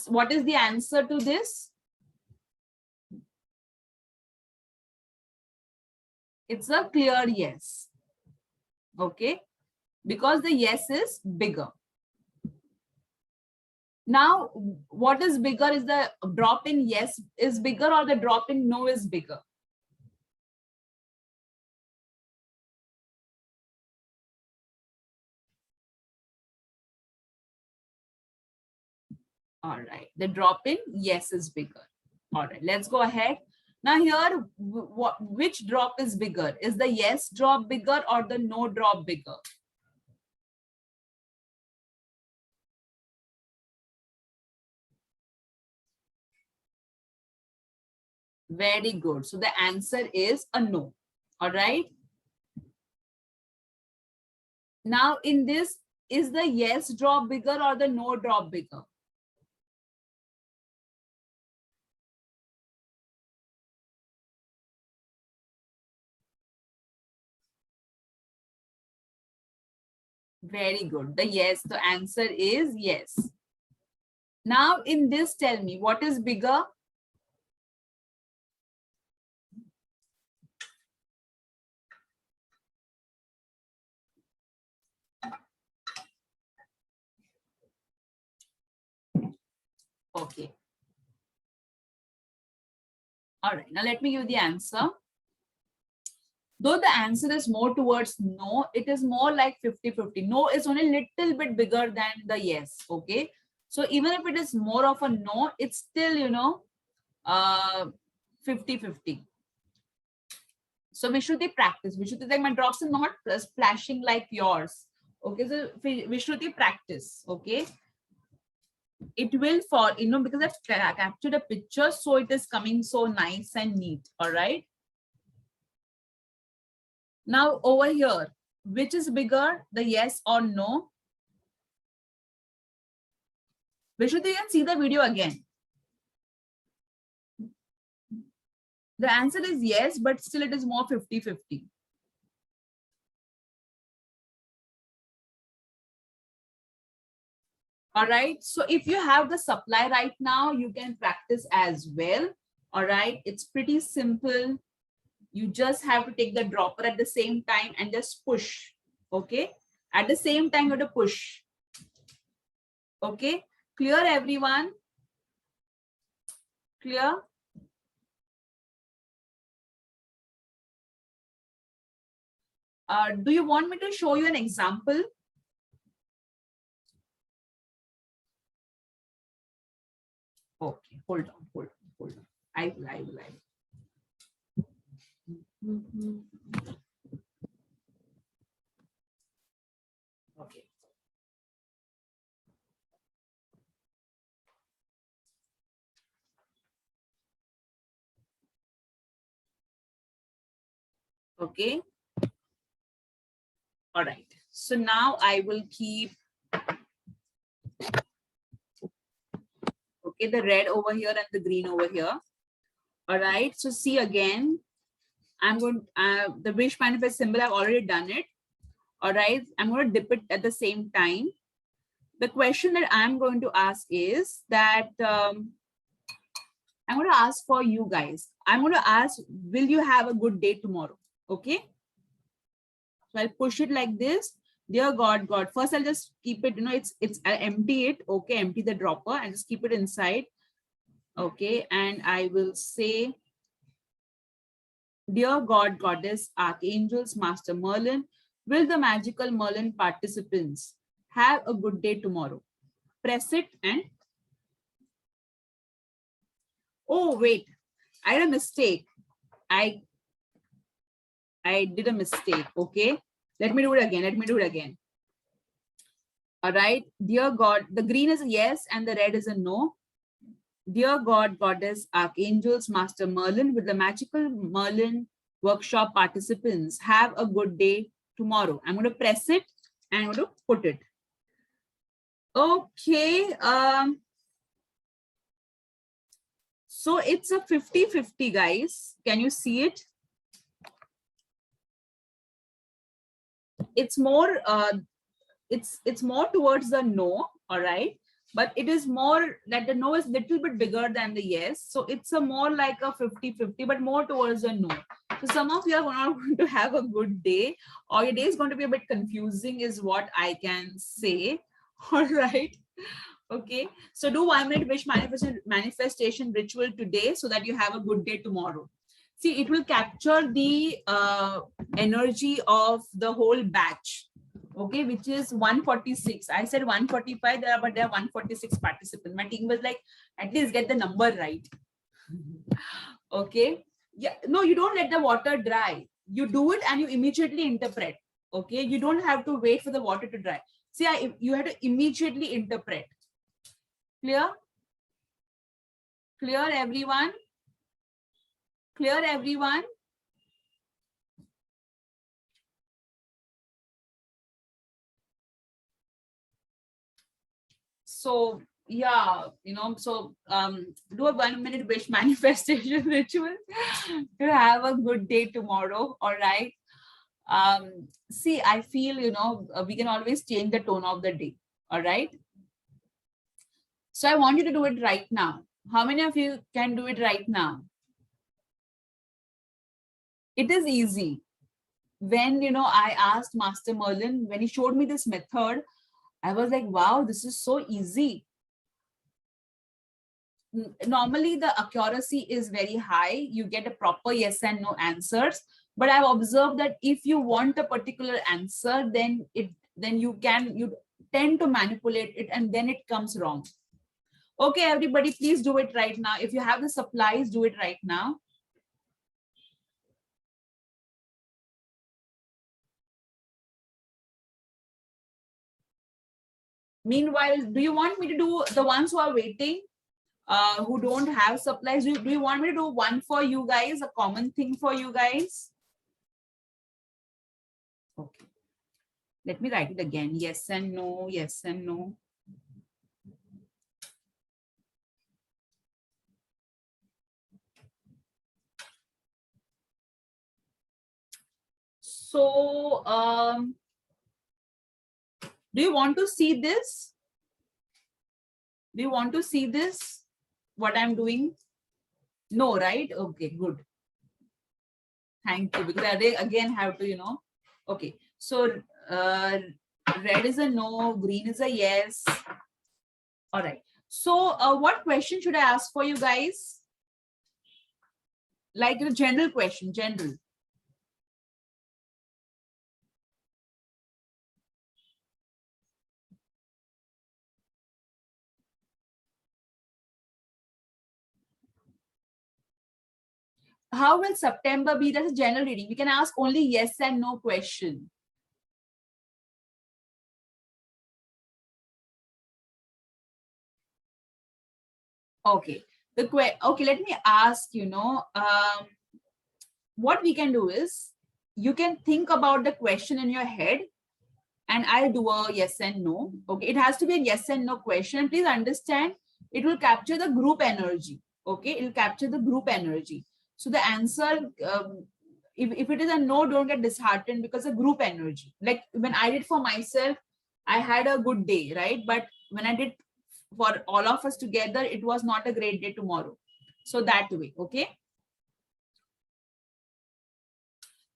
What is the answer to this? It's a clear yes. Okay, because the yes is bigger. Now, what is bigger? Is the drop in yes is bigger or the drop in no is bigger? All right, the drop in yes is bigger. All right, let's go ahead. Now here, which drop is bigger? Is the yes drop bigger or the no drop bigger? Very good. So the answer is a no. All right. Now in this, is the yes drop bigger or the no drop bigger? Very good. The answer is yes. Now in this, tell me what is bigger? Okay. All right. Now let me give you the answer. Though the answer is more towards no, it is more like 50-50. No is only a little bit bigger than the yes. Okay. So even if it is more of a no, it's still, 50-50. So Vishruti, practice. Vishruti, like my drops are not splashing like yours. Okay. So Vishruti, practice. Okay. It will fall, because I've captured a picture. So it is coming so nice and neat. All right. Now over here, which is bigger, the yes or no? Vishruti, you can see the video again. The answer is yes, but still it is more 50-50. All right. So if you have the supply right now, you can practice as well. All right. It's pretty simple. You just have to take the dropper at the same time and just push. Okay. At the same time, you have to push. Okay. Clear, everyone? Clear? Do you want me to show you an example? Okay, hold on. I will. Okay. Okay. All right. So now I will keep, okay, the red over here and the green over here. All right. So see again, I'm going, the wish manifest symbol, I've already done it. All right. I'm going to dip it at the same time. The question that I'm going to ask is that, I'm going to ask for you guys. I'm going to ask, will you have a good day tomorrow? Okay. So I'll push it like this. Dear God. First, I'll just keep it, I'll empty it. Okay. Empty the dropper and just keep it inside. Okay. And I will say, dear God, Goddess, Archangels, Master Merlin, will the magical Merlin participants have a good day tomorrow? Press it and, oh, wait, I had a mistake. I did a mistake. Okay. Let me do it again. All right. Dear God, the green is a yes and the red is a no. Dear God, Goddess, Archangels, Master Merlin, with the magical Merlin workshop participants, have a good day tomorrow. I'm going to press it and I'm going to put it. Okay. So it's a 50-50, guys. Can you see it? It's more it's more towards the no, all right, but it is more that the no is little bit bigger than the yes, so it's a more like a 50-50, but more towards the no. So some of you are not going to have a good day, or your day is going to be a bit confusing is what I can say. All right. Okay, so do 1 minute wish manifestation ritual today so that you have a good day tomorrow. See, it will capture the energy of the whole batch, okay, which is 146. I said 145 there, but there are 146 participants. My team was like, at least get the number right. Okay, yeah, no, you don't let the water dry. You do it and you immediately interpret. Okay, you don't have to wait for the water to dry. See, you have to immediately interpret. Clear? Clear, everyone? Clear, everyone? So yeah, you know, so do a 1 minute wish manifestation ritual to have a good day tomorrow. All right. See, I feel, you know, we can always change the tone of the day. All right. So I want you to do it right now. How many of you can do it right now? It is easy. When, you know, I asked Master Merlin, when he showed me this method, I was like, wow, this is so easy. Normally the accuracy is very high. You get a proper yes and no answers. But I've observed that if you want a particular answer, then you tend to manipulate it and then it comes wrong. Okay, everybody, please do it right now. If you have the supplies, do it right now. Meanwhile, do you want me to do the ones who are waiting, who don't have supplies? Do you want me to do one for you guys, a common thing for you guys? Okay. Let me write it again. Yes and no, yes and no. So, do you want to see this? Do you want to see this? What I'm doing? No, right? Okay, good. Thank you. Because they again have to, you know. Okay. So, red is a no, green is a yes. All right. So, what question should I ask for you guys? Like a general question, general. How will September be? That's a general reading. We can ask only yes and no question. Okay. Okay, let me ask, you know, what we can do is you can think about the question in your head and I'll do a yes and no. Okay, it has to be a yes and no question. Please understand, it will capture the group energy. Okay, it will capture the group energy. So the answer, if it is a no, don't get disheartened because of group energy. Like when I did for myself, I had a good day, right? But when I did for all of us together, it was not a great day tomorrow. So that way, okay?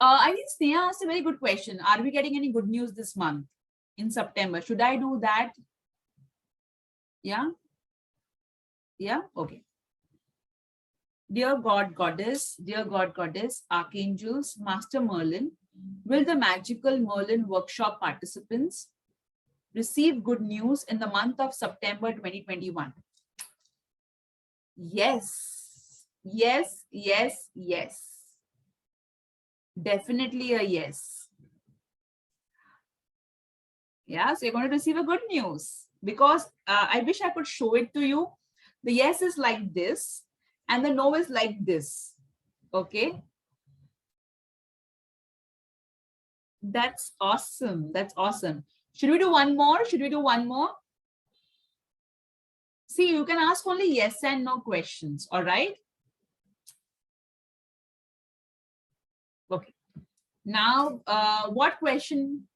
I think Sneha asked a very good question. Are we getting any good news this month in September? Should I do that? Yeah? Yeah? Okay. Dear God, Goddess, Archangels, Master Merlin, will the magical Merlin workshop participants receive good news in the month of September 2021? Yes. Yes, yes, yes. Definitely a yes. Yeah, so you're going to receive a good news because I wish I could show it to you. The yes is like this and the no is like this. Okay. That's awesome. That's awesome. Should we do one more? Should we do one more? See, you can ask only yes and no questions. All right. Okay. Now, what question?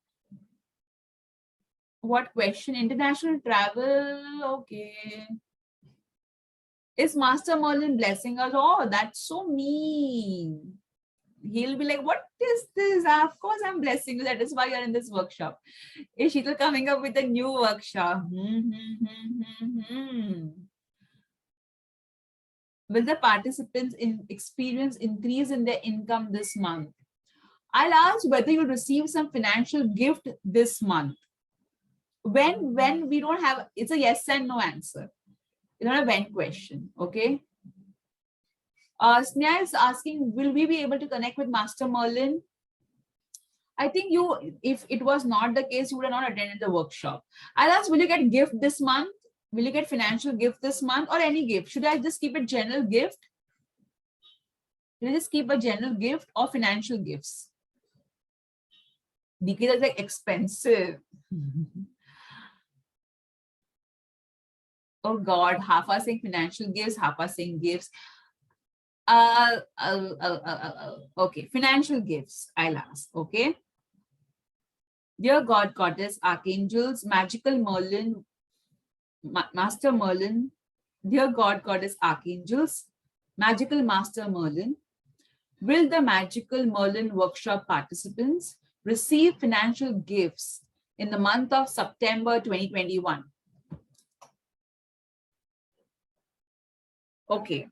What question? International travel. Okay. Is Master Merlin blessing us? Oh, that's so mean. He'll be like, what is this? Of course, I'm blessing you. That is why you're in this workshop. Is Sheetal coming up with a new workshop? Will the participants experience increase in their income this month? I'll ask whether you'll receive some financial gift this month. When we don't have, it's a yes and no answer. It's not a when question, okay? Sneha is asking, will we be able to connect with Master Merlin? I think if it was not the case, you would have not attended the workshop. I'll ask, will you get gift this month? Will you get financial gift this month or any gift? Should I just keep it general gift? Should I just keep a general gift or financial gifts? Because it's like expensive. Oh God, half are saying financial gifts, half are saying gifts. Okay, financial gifts, I'll ask, okay? Dear God, Goddess, Archangels, Magical Merlin, Master Merlin, dear God, Goddess, Archangels, Magical Master Merlin, will the Magical Merlin workshop participants receive financial gifts in the month of September 2021? Okay.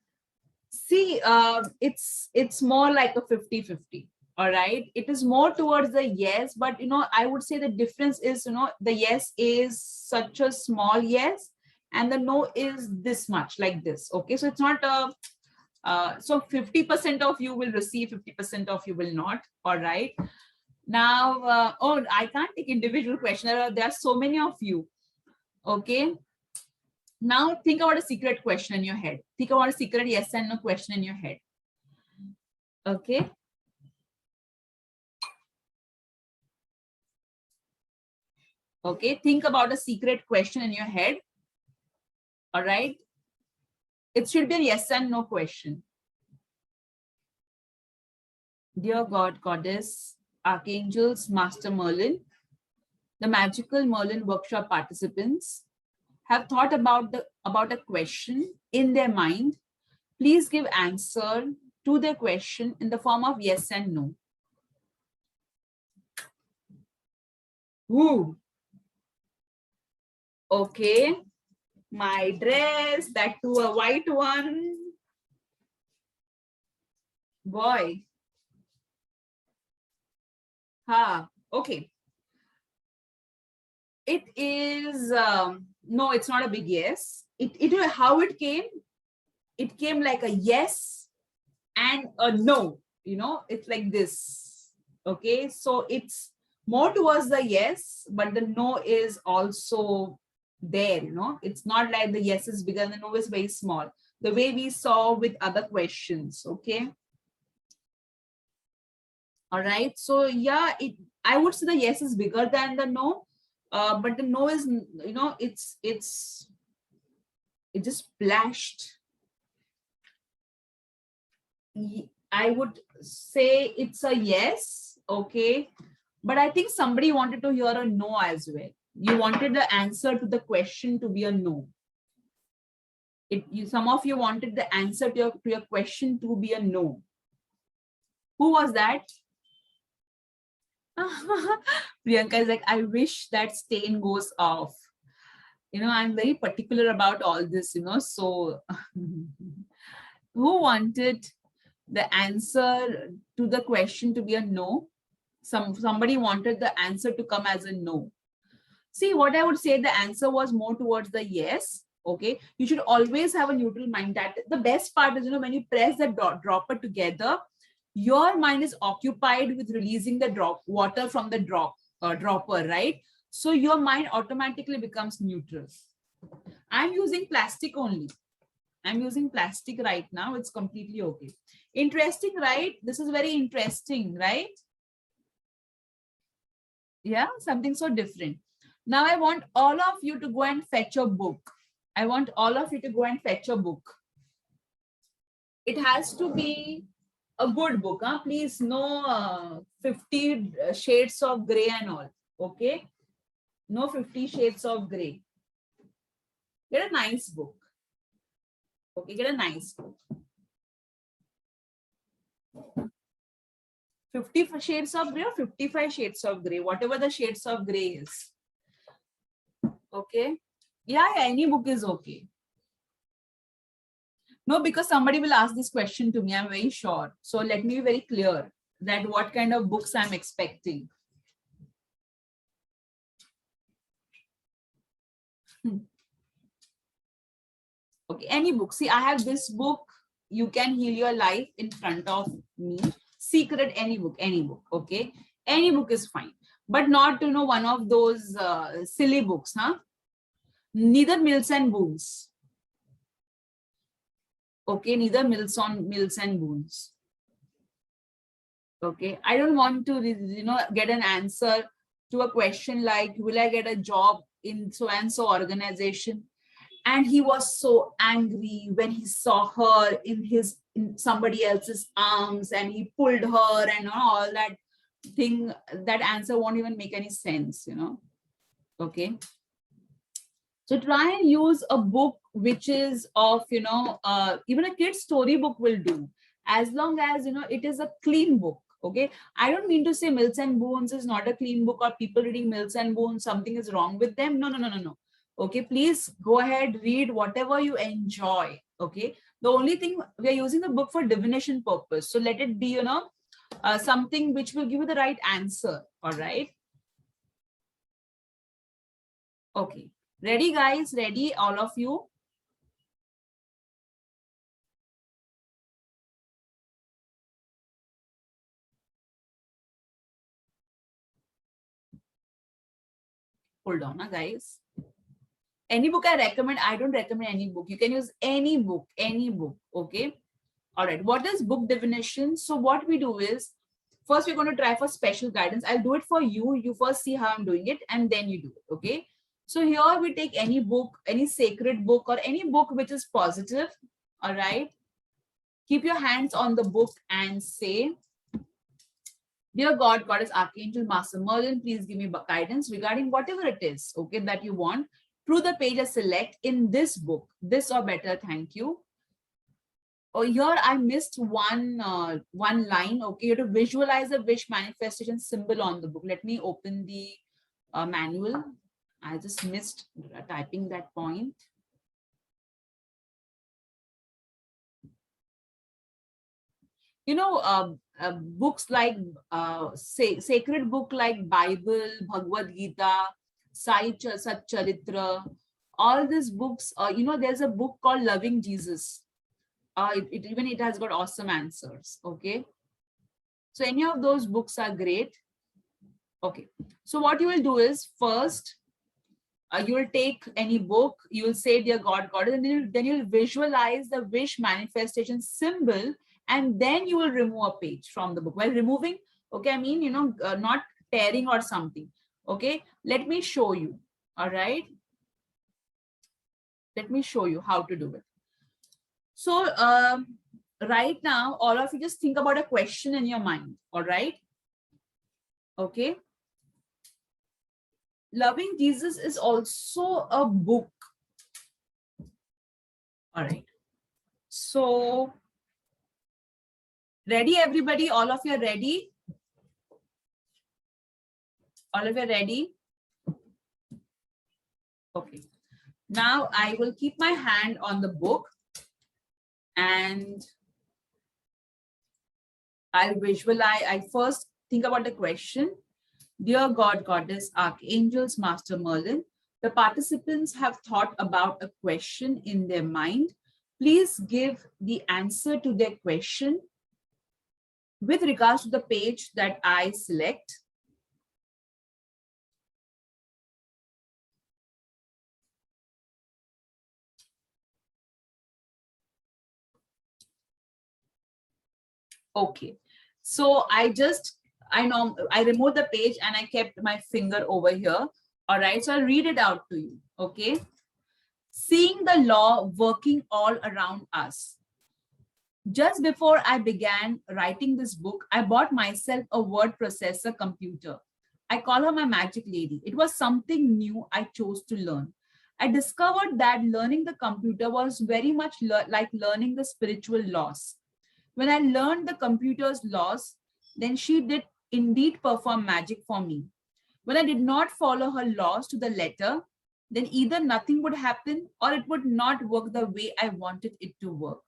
See, it's more like a 50-50. All right. It is more towards the yes, but I would say the difference is, the yes is such a small yes, and the no is this much, like this. Okay. So it's not so 50% of you will receive, 50% of you will not. All right. Now, oh, I can't take individual question. There are so many of you. Okay. Now think about a secret question in your head. Think about a secret yes and no question in your head. Okay. Okay. Think about a secret question in your head. All right. It should be a yes and no question. Dear God, Goddess, Archangels, Master Merlin, the Magical Merlin workshop participants have thought about a question in their mind. Please give answer to their question in the form of yes and no. Ooh. Okay. My dress, that too a white one. Boy. Okay. It is, no, it's not a big yes. How it came? It came like a yes and a no, it's like this. Okay. So it's more towards the yes, but the no is also there, it's not like the yes is bigger and the no is very small, the way we saw with other questions. Okay. All right. So yeah, I would say the yes is bigger than the no, but the no is, it just splashed. I would say it's a yes. Okay. But I think somebody wanted to hear a no as well. You wanted the answer to the question to be a no. Some of you wanted the answer to your question to be a no. Who was that? Priyanka is like, I wish that stain goes off. I'm very particular about all this, so who wanted the answer to the question to be a no? Somebody wanted the answer to come as a no. See, what I would say, the answer was more towards the yes. Okay. You should always have a neutral mind. That the best part is, when you press the dropper together, your mind is occupied with releasing the water from the dropper, right? So your mind automatically becomes neutral. I'm using plastic only. I'm using plastic right now. It's completely okay. Interesting, right? This is very interesting, right? Yeah, something so different. Now I want all of you to go and fetch a book. I want all of you to go and fetch a book. It has to be a good book, huh? Please, no 50 shades of gray and all. Okay, no 50 shades of gray. Get a nice book. Okay, get a nice book. 50 shades of gray or 55 shades of gray, whatever the shades of gray is. Okay, yeah, any book is okay. No, because somebody will ask this question to me, I'm very sure. So let me be very clear that what kind of books I'm expecting. Okay, any book. See, I have this book, You Can Heal Your Life, in front of me. Secret, any book, okay? Any book is fine. But not, one of those silly books, huh? Neither Mills and Boons. Okay, neither Mills and Boons. Okay, I don't want to, get an answer to a question like, will I get a job in so and so organization? And he was so angry when he saw her in somebody else's arms, and he pulled her and all that thing. That answer won't even make any sense, Okay. So try and use a book which is of, even a kid's storybook will do, as long as, it is a clean book. Okay. I don't mean to say Mills and Boons is not a clean book, or people reading Mills and Boons, something is wrong with them. No. Okay. Please go ahead, read whatever you enjoy. Okay. The only thing, we are using the book for divination purpose. So let it be, something which will give you the right answer. All right. Okay. Ready, guys? Ready, all of you? Hold on, guys. Any book I recommend, I don't recommend any book. You can use any book, okay? All right, what is book divination? So what we do is, first we're going to try for special guidance. I'll do it for you. You first see how I'm doing it, and then you do it, okay? So here we take any book, any sacred book, or any book which is positive, all right? Keep your hands on the book and say, dear God, Goddess, Archangel, Master Merlin, please give me guidance regarding whatever it is, okay, that you want. Through the page I select in this book, this or better, thank you. Oh, here I missed one line. Okay, you have to visualize a wish manifestation symbol on the book. Let me open the manual. I just missed typing that point. Books like sacred book like Bible, Bhagavad Gita, Sai Sat Charitra, all these books. There's a book called Loving Jesus. It has got awesome answers. Okay, so any of those books are great. Okay, so what you will do is, first you will take any book, you will say, dear God, Goddess, and then you'll visualize the wish manifestation symbol, and then you will remove a page from the book. While removing, okay, I mean, not tearing or something. Okay, let me show you. All right, let me show you how to do it. So right now, all of you just think about a question in your mind. All right. Okay. Loving Jesus is also a book. All right. So ready, everybody? All of you are ready? All of you are ready? Okay. Now I will keep my hand on the book and I'll visualize. I first think about the question. Dear God, Goddess, Archangels, Master Merlin, the participants have thought about a question in their mind. Please give the answer to their question with regards to the page that I select. Okay. So I removed the page and I kept my finger over here. All right. So I'll read it out to you. Okay. Seeing the law working all around us. Just before I began writing this book, I bought myself a word processor computer. I call her my magic lady. It was something new I chose to learn. I discovered that learning the computer was very much like learning the spiritual laws. When I learned the computer's laws, then she did indeed perform magic for me. When I did not follow her laws to the letter, then either nothing would happen or it would not work the way I wanted it to work.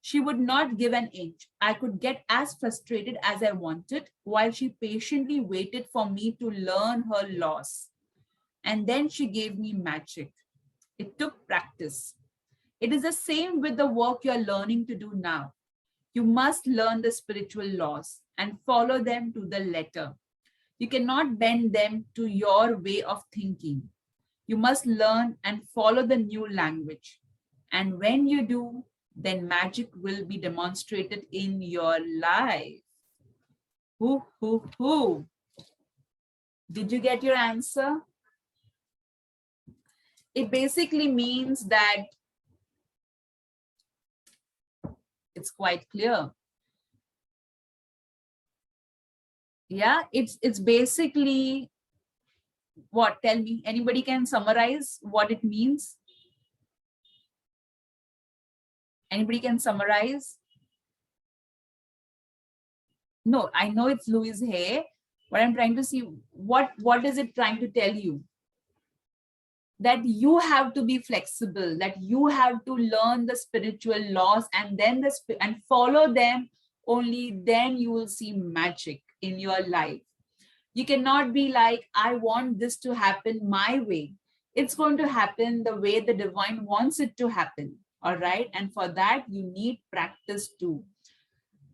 She would not give an inch. I could get as frustrated as I wanted while she patiently waited for me to learn her laws. And then she gave me magic. It took practice. It is the same with the work you're learning to do now. You must learn the spiritual laws and follow them to the letter. You cannot bend them to your way of thinking. You must learn and follow the new language. And when you do, then magic will be demonstrated in your life. Hoo, hoo, hoo. Did you get your answer? It basically means that it's quite clear. Yeah, it's basically what? Tell me, anybody can summarize what it means? Anybody can summarize? No, I know it's Louise Hay, but I'm trying to see what is it trying to tell you? That you have to be flexible, that you have to learn the spiritual laws and then and follow them. Only then you will see magic in your life. You cannot be like, I want this to happen my way. It's going to happen the way the divine wants it to happen. All right. And for that, you need practice too.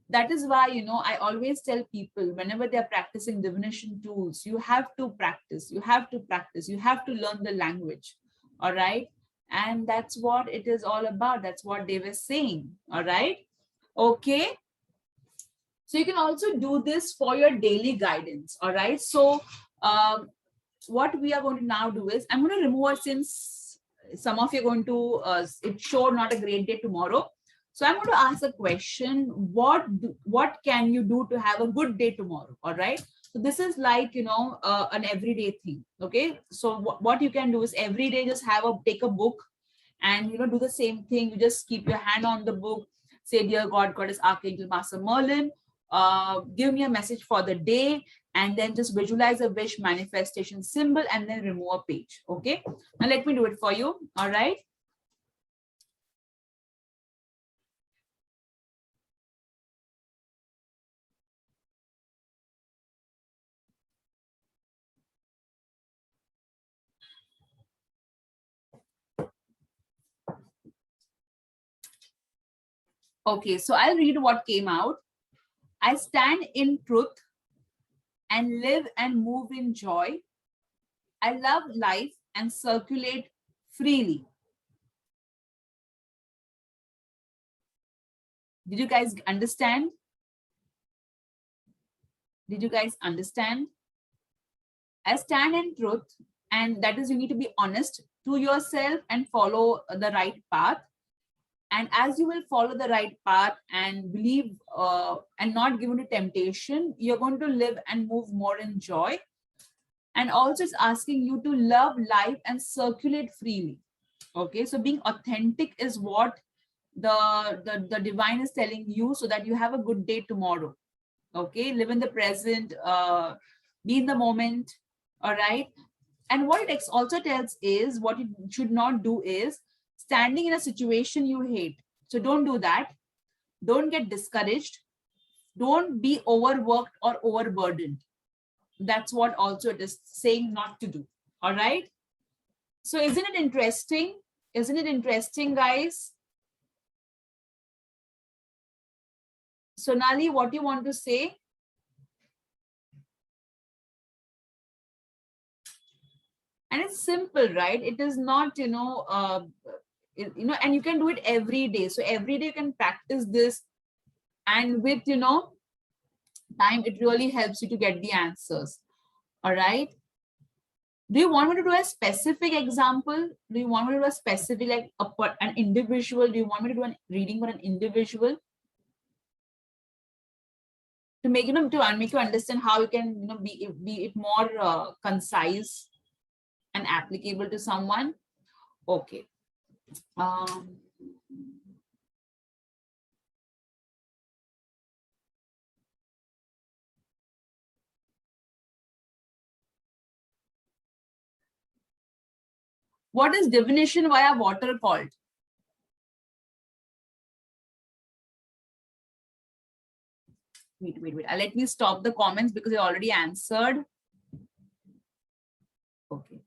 That is why, I always tell people whenever they're practicing divination tools, you have to practice, you have to practice, you have to learn the language. All right. And that's what it is all about. That's what they were saying. All right. Okay. So you can also do this for your daily guidance. All right. So what we are going to now do is I'm going to remove it, since some of you are going to, it's sure not a great day tomorrow. So I'm going to ask a question. What can you do to have a good day tomorrow? All right. So this is like, an everyday thing. Okay. So what you can do is every day just take a book and, do the same thing. You just keep your hand on the book, say, dear God, Goddess, Archangel, Master Merlin, give me a message for the day, and then just visualize a wish manifestation symbol and then remove a page. Okay. Now let me do it for you. All right. Okay, so I'll read what came out. I stand in truth and live and move in joy. I love life and circulate freely. Did you guys understand? Did you guys understand? I stand in truth, and that is, you need to be honest to yourself and follow the right path. And as you will follow the right path and believe and not given to temptation, you're going to live and move more in joy. And also it's asking you to love life and circulate freely. Okay, so being authentic is what the divine is telling you, so that you have a good day tomorrow. Okay, live in the present, be in the moment. All right. And what it also tells is, what you should not do is standing in a situation you hate. So don't do that. Don't get discouraged. Don't be overworked or overburdened. That's what also it is saying not to do. All right. So isn't it interesting? Isn't it interesting, guys? Sonali, what do you want to say? And it's simple, right? It is not, and you can do it every day. So every day you can practice this, And with, time, it really helps you to get the answers. All right. Do you want me to do a specific example? Do you want me to do a specific, like an individual? Do you want me to do a reading for an individual? To make, to make you understand how you can, be it more concise and applicable to someone. Okay. What is divination via water called? Wait. Let me stop the comments because I already answered. Okay.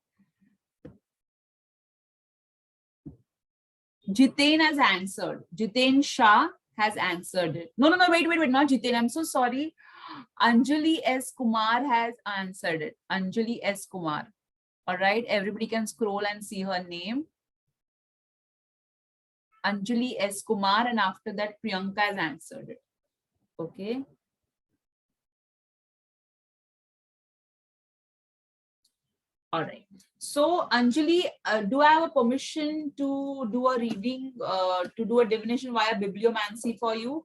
Jitain has answered. Jitain Shah has answered it. No, wait, not Jitain. I'm so sorry. Anjali S. Kumar has answered it. Anjali S. Kumar. All right, everybody can scroll and see her name. Anjali S. Kumar, and after that, Priyanka has answered it. Okay. All right. So, Anjali, do I have a permission to do a reading, to do a divination via bibliomancy for you?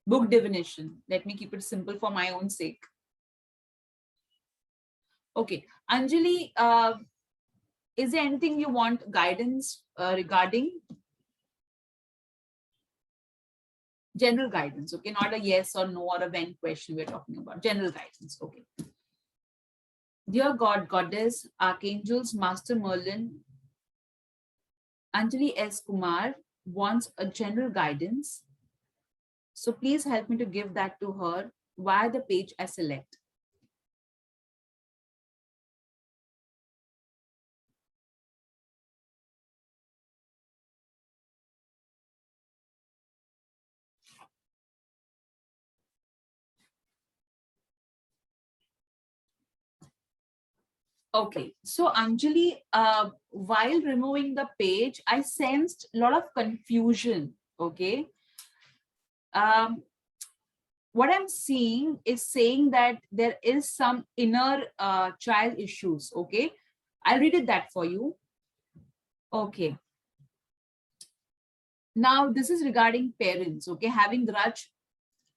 Book divination. Let me keep it simple for my own sake. Okay. Anjali, is there anything you want guidance regarding? General guidance, okay? Not a yes or no or a when question we're talking about. General guidance, okay. Dear God, Goddess, Archangels, Master Merlin, Anjali S. Kumar wants a general guidance. So please help me to give that to her via the page I select. Okay, so Anjali, while removing the page, I sensed a lot of confusion, okay? What I'm seeing is saying that there is some inner child issues, okay? I'll read it that for you. Okay. Now, this is regarding parents, okay? Having grudge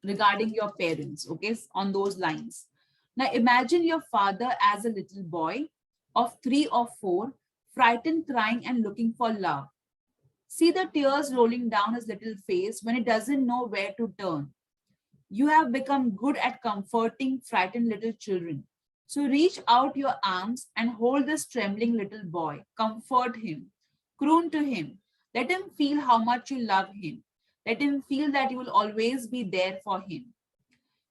regarding your parents, okay? On those lines. Now, imagine your father as a little boy of 3 or 4, frightened, crying, and looking for love. See the tears rolling down his little face when he doesn't know where to turn. You have become good at comforting frightened little children. So reach out your arms and hold this trembling little boy. Comfort him. Croon to him. Let him feel how much you love him. Let him feel that you will always be there for him.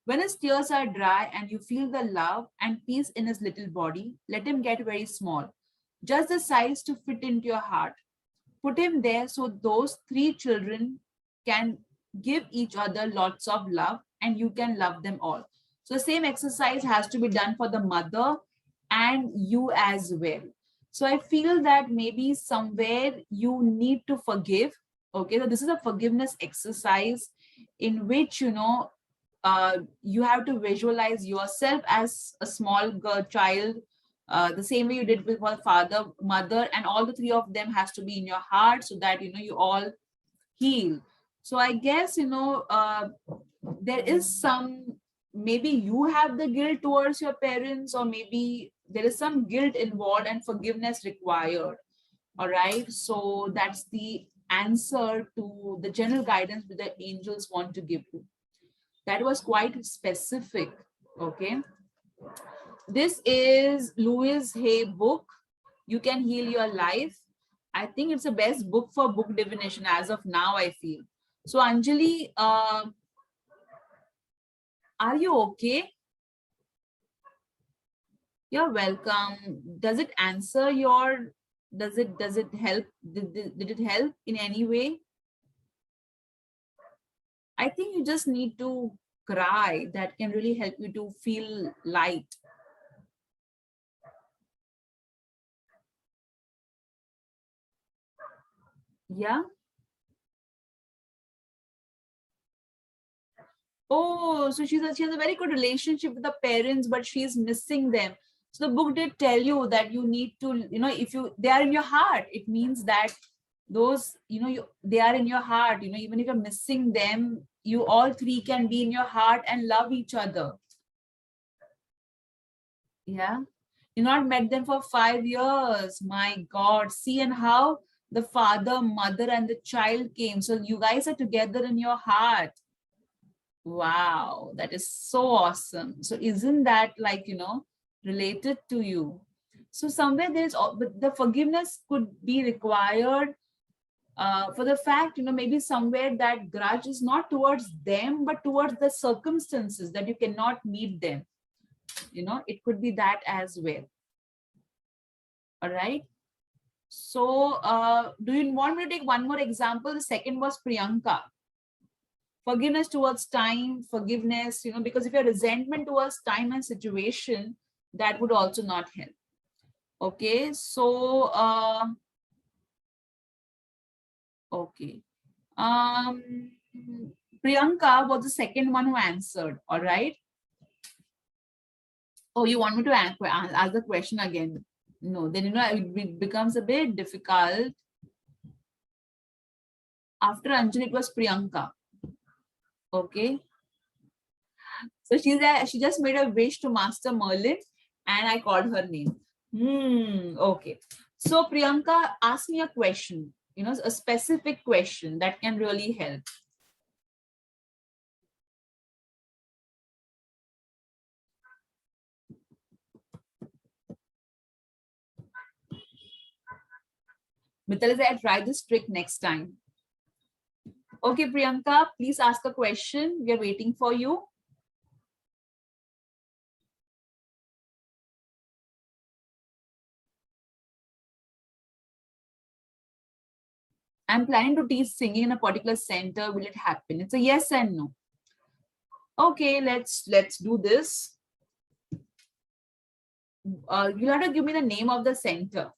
When his tears are dry and you feel the love and peace in his little body, let him get very small, just the size to fit into your heart. Put him there so those 3 children can give each other lots of love and you can love them all. So the same exercise has to be done for the mother and you as well. So I feel that maybe somewhere you need to forgive. Okay, so this is a forgiveness exercise in which, you have to visualize yourself as a small girl, child, the same way you did with your father, mother, and all the 3 of them has to be in your heart so that, you all heal. So I guess, there is some, maybe you have the guilt towards your parents, or maybe there is some guilt involved and forgiveness required. All right. So that's the answer to the general guidance that the angels want to give you. That was quite specific. Okay. This is Louise Hay book. You Can Heal Your Life. I think it's the best book for book divination as of now, I feel. So Anjali, are you okay? You're welcome. Does it answer your, does it help? Did it help in any way? I think you just need to cry. That can really help you to feel light. Yeah. Oh, so she has a very good relationship with the parents, but she's missing them. So the book did tell you that you need to, if they are in your heart, it means that those, they are in your heart, even if you're missing them, you all three can be in your heart and love each other. Yeah. You not met them for 5 years. My God. See, and how the father, mother, and the child came. So you guys are together in your heart. Wow, that is so awesome. So isn't that like, related to you? So somewhere there's but the forgiveness could be required for the fact, maybe somewhere that grudge is not towards them, but towards the circumstances that you cannot meet them. It could be that as well. All right. So do you want me to take one more example? The second was Priyanka. Forgiveness towards time, forgiveness, because if you're resentment towards time and situation, that would also not help. Okay, so okay. Priyanka was the second one who answered. All right. Oh, you want me to ask the question again? No, then it becomes a bit difficult. After Anjali, it was Priyanka. Okay. So she just made a wish to Master Merlin, and I called her name. Okay. So Priyanka, ask me a question, a specific question that can really help. Mithila, I'll try this trick next time. Okay, Priyanka, please ask a question. We are waiting for you. I'm planning to teach singing in a particular center. Will it happen? It's a yes and no. Okay, let's do this. You'll have to give me the name of the center.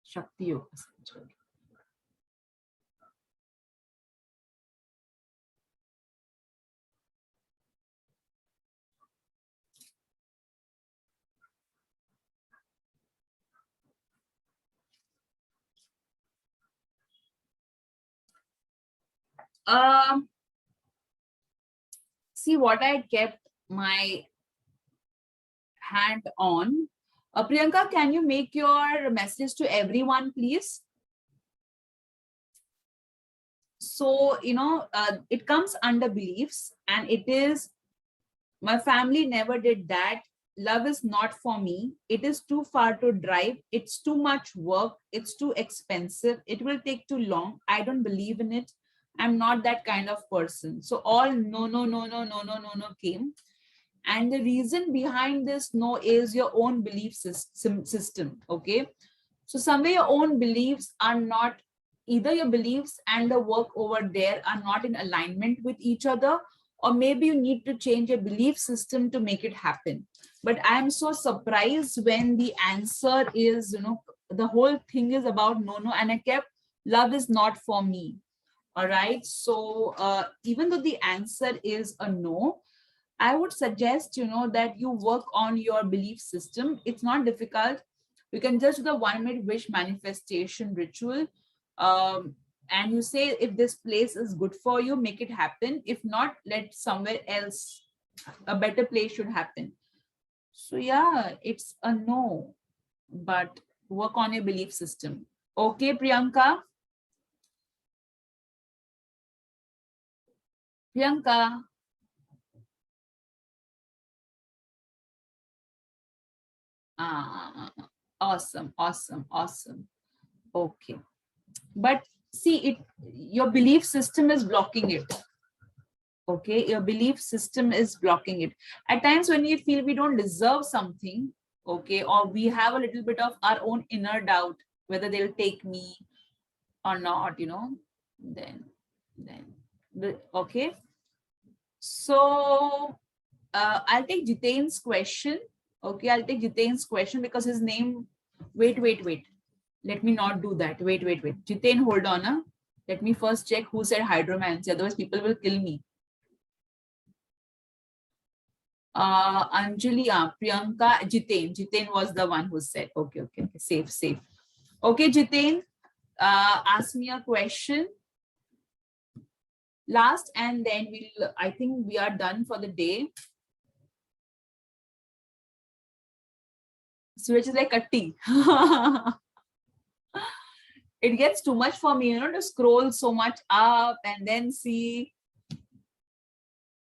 Shakti Yoga Center. See what I kept my hand on. Priyanka, can you make your message to everyone, please? So, it comes under beliefs, and it is, my family never did that. Love is not for me. It is too far to drive. It's too much work. It's too expensive. It will take too long. I don't believe in it. I'm not that kind of person. So all no, no, no, no, no, no, no, no came. And the reason behind this no is your own belief system. Okay. So somewhere your own beliefs are not, either your beliefs and the work over there are not in alignment with each other, or maybe you need to change your belief system to make it happen. But I'm so surprised when the answer is, the whole thing is about no, no, and I kept love is not for me. All right. So even though the answer is a no, I would suggest, that you work on your belief system. It's not difficult. You can just do the 1 minute wish manifestation ritual. And you say, if this place is good for you, make it happen. If not, let somewhere else, a better place should happen. So yeah, it's a no, but work on your belief system. Okay, Priyanka? Priyanka? Awesome, awesome, awesome. Okay. But see, your belief system is blocking it. Okay, your belief system is blocking it. At times when we feel we don't deserve something, okay, or we have a little bit of our own inner doubt whether they'll take me or not, then okay. So I'll take Jiten's question. Okay, I'll take Jiten's question because his name Wait. Let me not do that. Wait. Jiten, hold on. Huh? Let me first check who said hydromancy. Otherwise, people will kill me. Anjali, Priyanka, Jiten. Jiten was the one who said. Okay. Safe. Okay, Jiten, ask me a question. Last, and then I think we are done for the day. So which is like a tea. It gets too much for me, to scroll so much up and then see.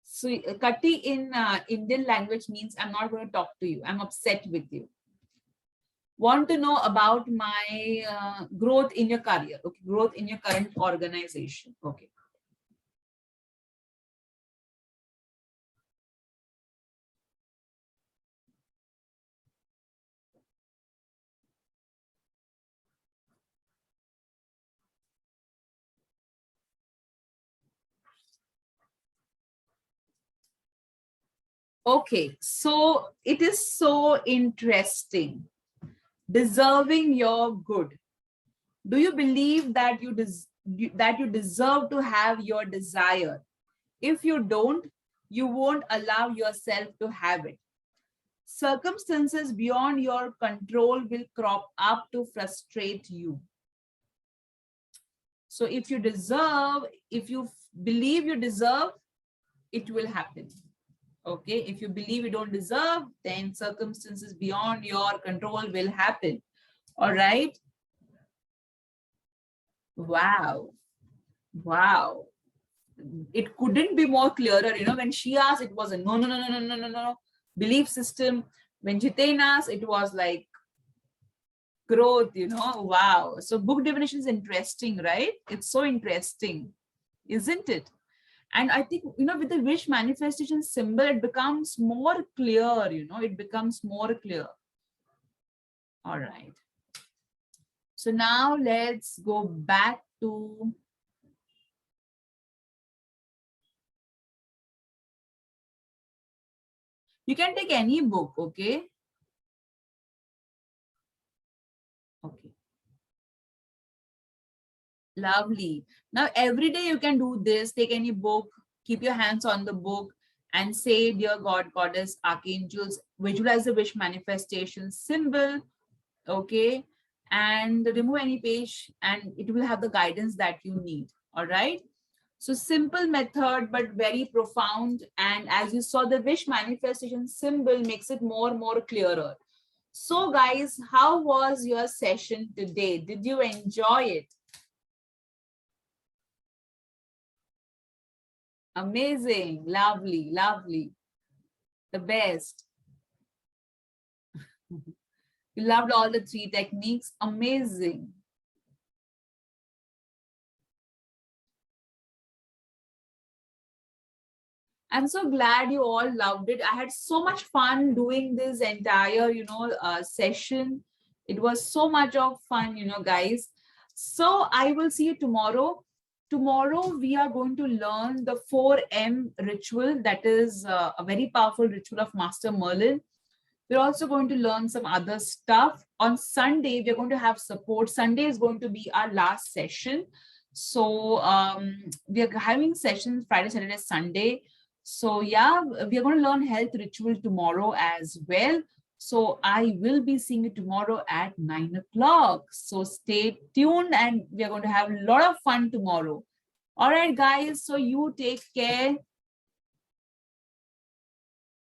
So Katti in Indian language means I'm not going to talk to you. I'm upset with you. Want to know about my growth in your career. Okay, growth in your current organization. Okay. Okay, so it is so interesting. Deserving your good. Do you believe that you deserve to have your desire? If you don't, you won't allow yourself to have it. Circumstances beyond your control will crop up to frustrate you. So if you believe you deserve, it will happen. Okay, if you believe you don't deserve, then circumstances beyond your control will happen. All right. Wow. It couldn't be more clearer. When she asked, it was a no belief system. When Jiten asked, it was like growth. Wow. So book definition is interesting, right? It's so interesting, isn't it? And I think, with the wish manifestation symbol, it becomes more clear. It becomes more clear. All right. So now let's go back to you can take any book, okay? Okay. Lovely. Now, every day you can do this. Take any book, keep your hands on the book and say, dear God, Goddess, Archangels, visualize the wish manifestation symbol, okay? And remove any page and it will have the guidance that you need, all right? So simple method, but very profound. And as you saw, the wish manifestation symbol makes it more clearer. So guys, how was your session today? Did you enjoy it? Amazing, lovely. The best. You loved all the 3 techniques. Amazing. I'm so glad you all loved it. I had so much fun doing this entire, session. It was so much of fun, guys. So I will see you tomorrow. Tomorrow, we are going to learn the 4M ritual. That is a very powerful ritual of Master Merlin. We're also going to learn some other stuff. On Sunday, we're going to have support. Sunday is going to be our last session. So we are having sessions Friday, Saturday, Sunday. So yeah, we are going to learn health ritual tomorrow as well. So I will be seeing you tomorrow at 9 o'clock. So stay tuned and we are going to have a lot of fun tomorrow. All right, guys. So you take care.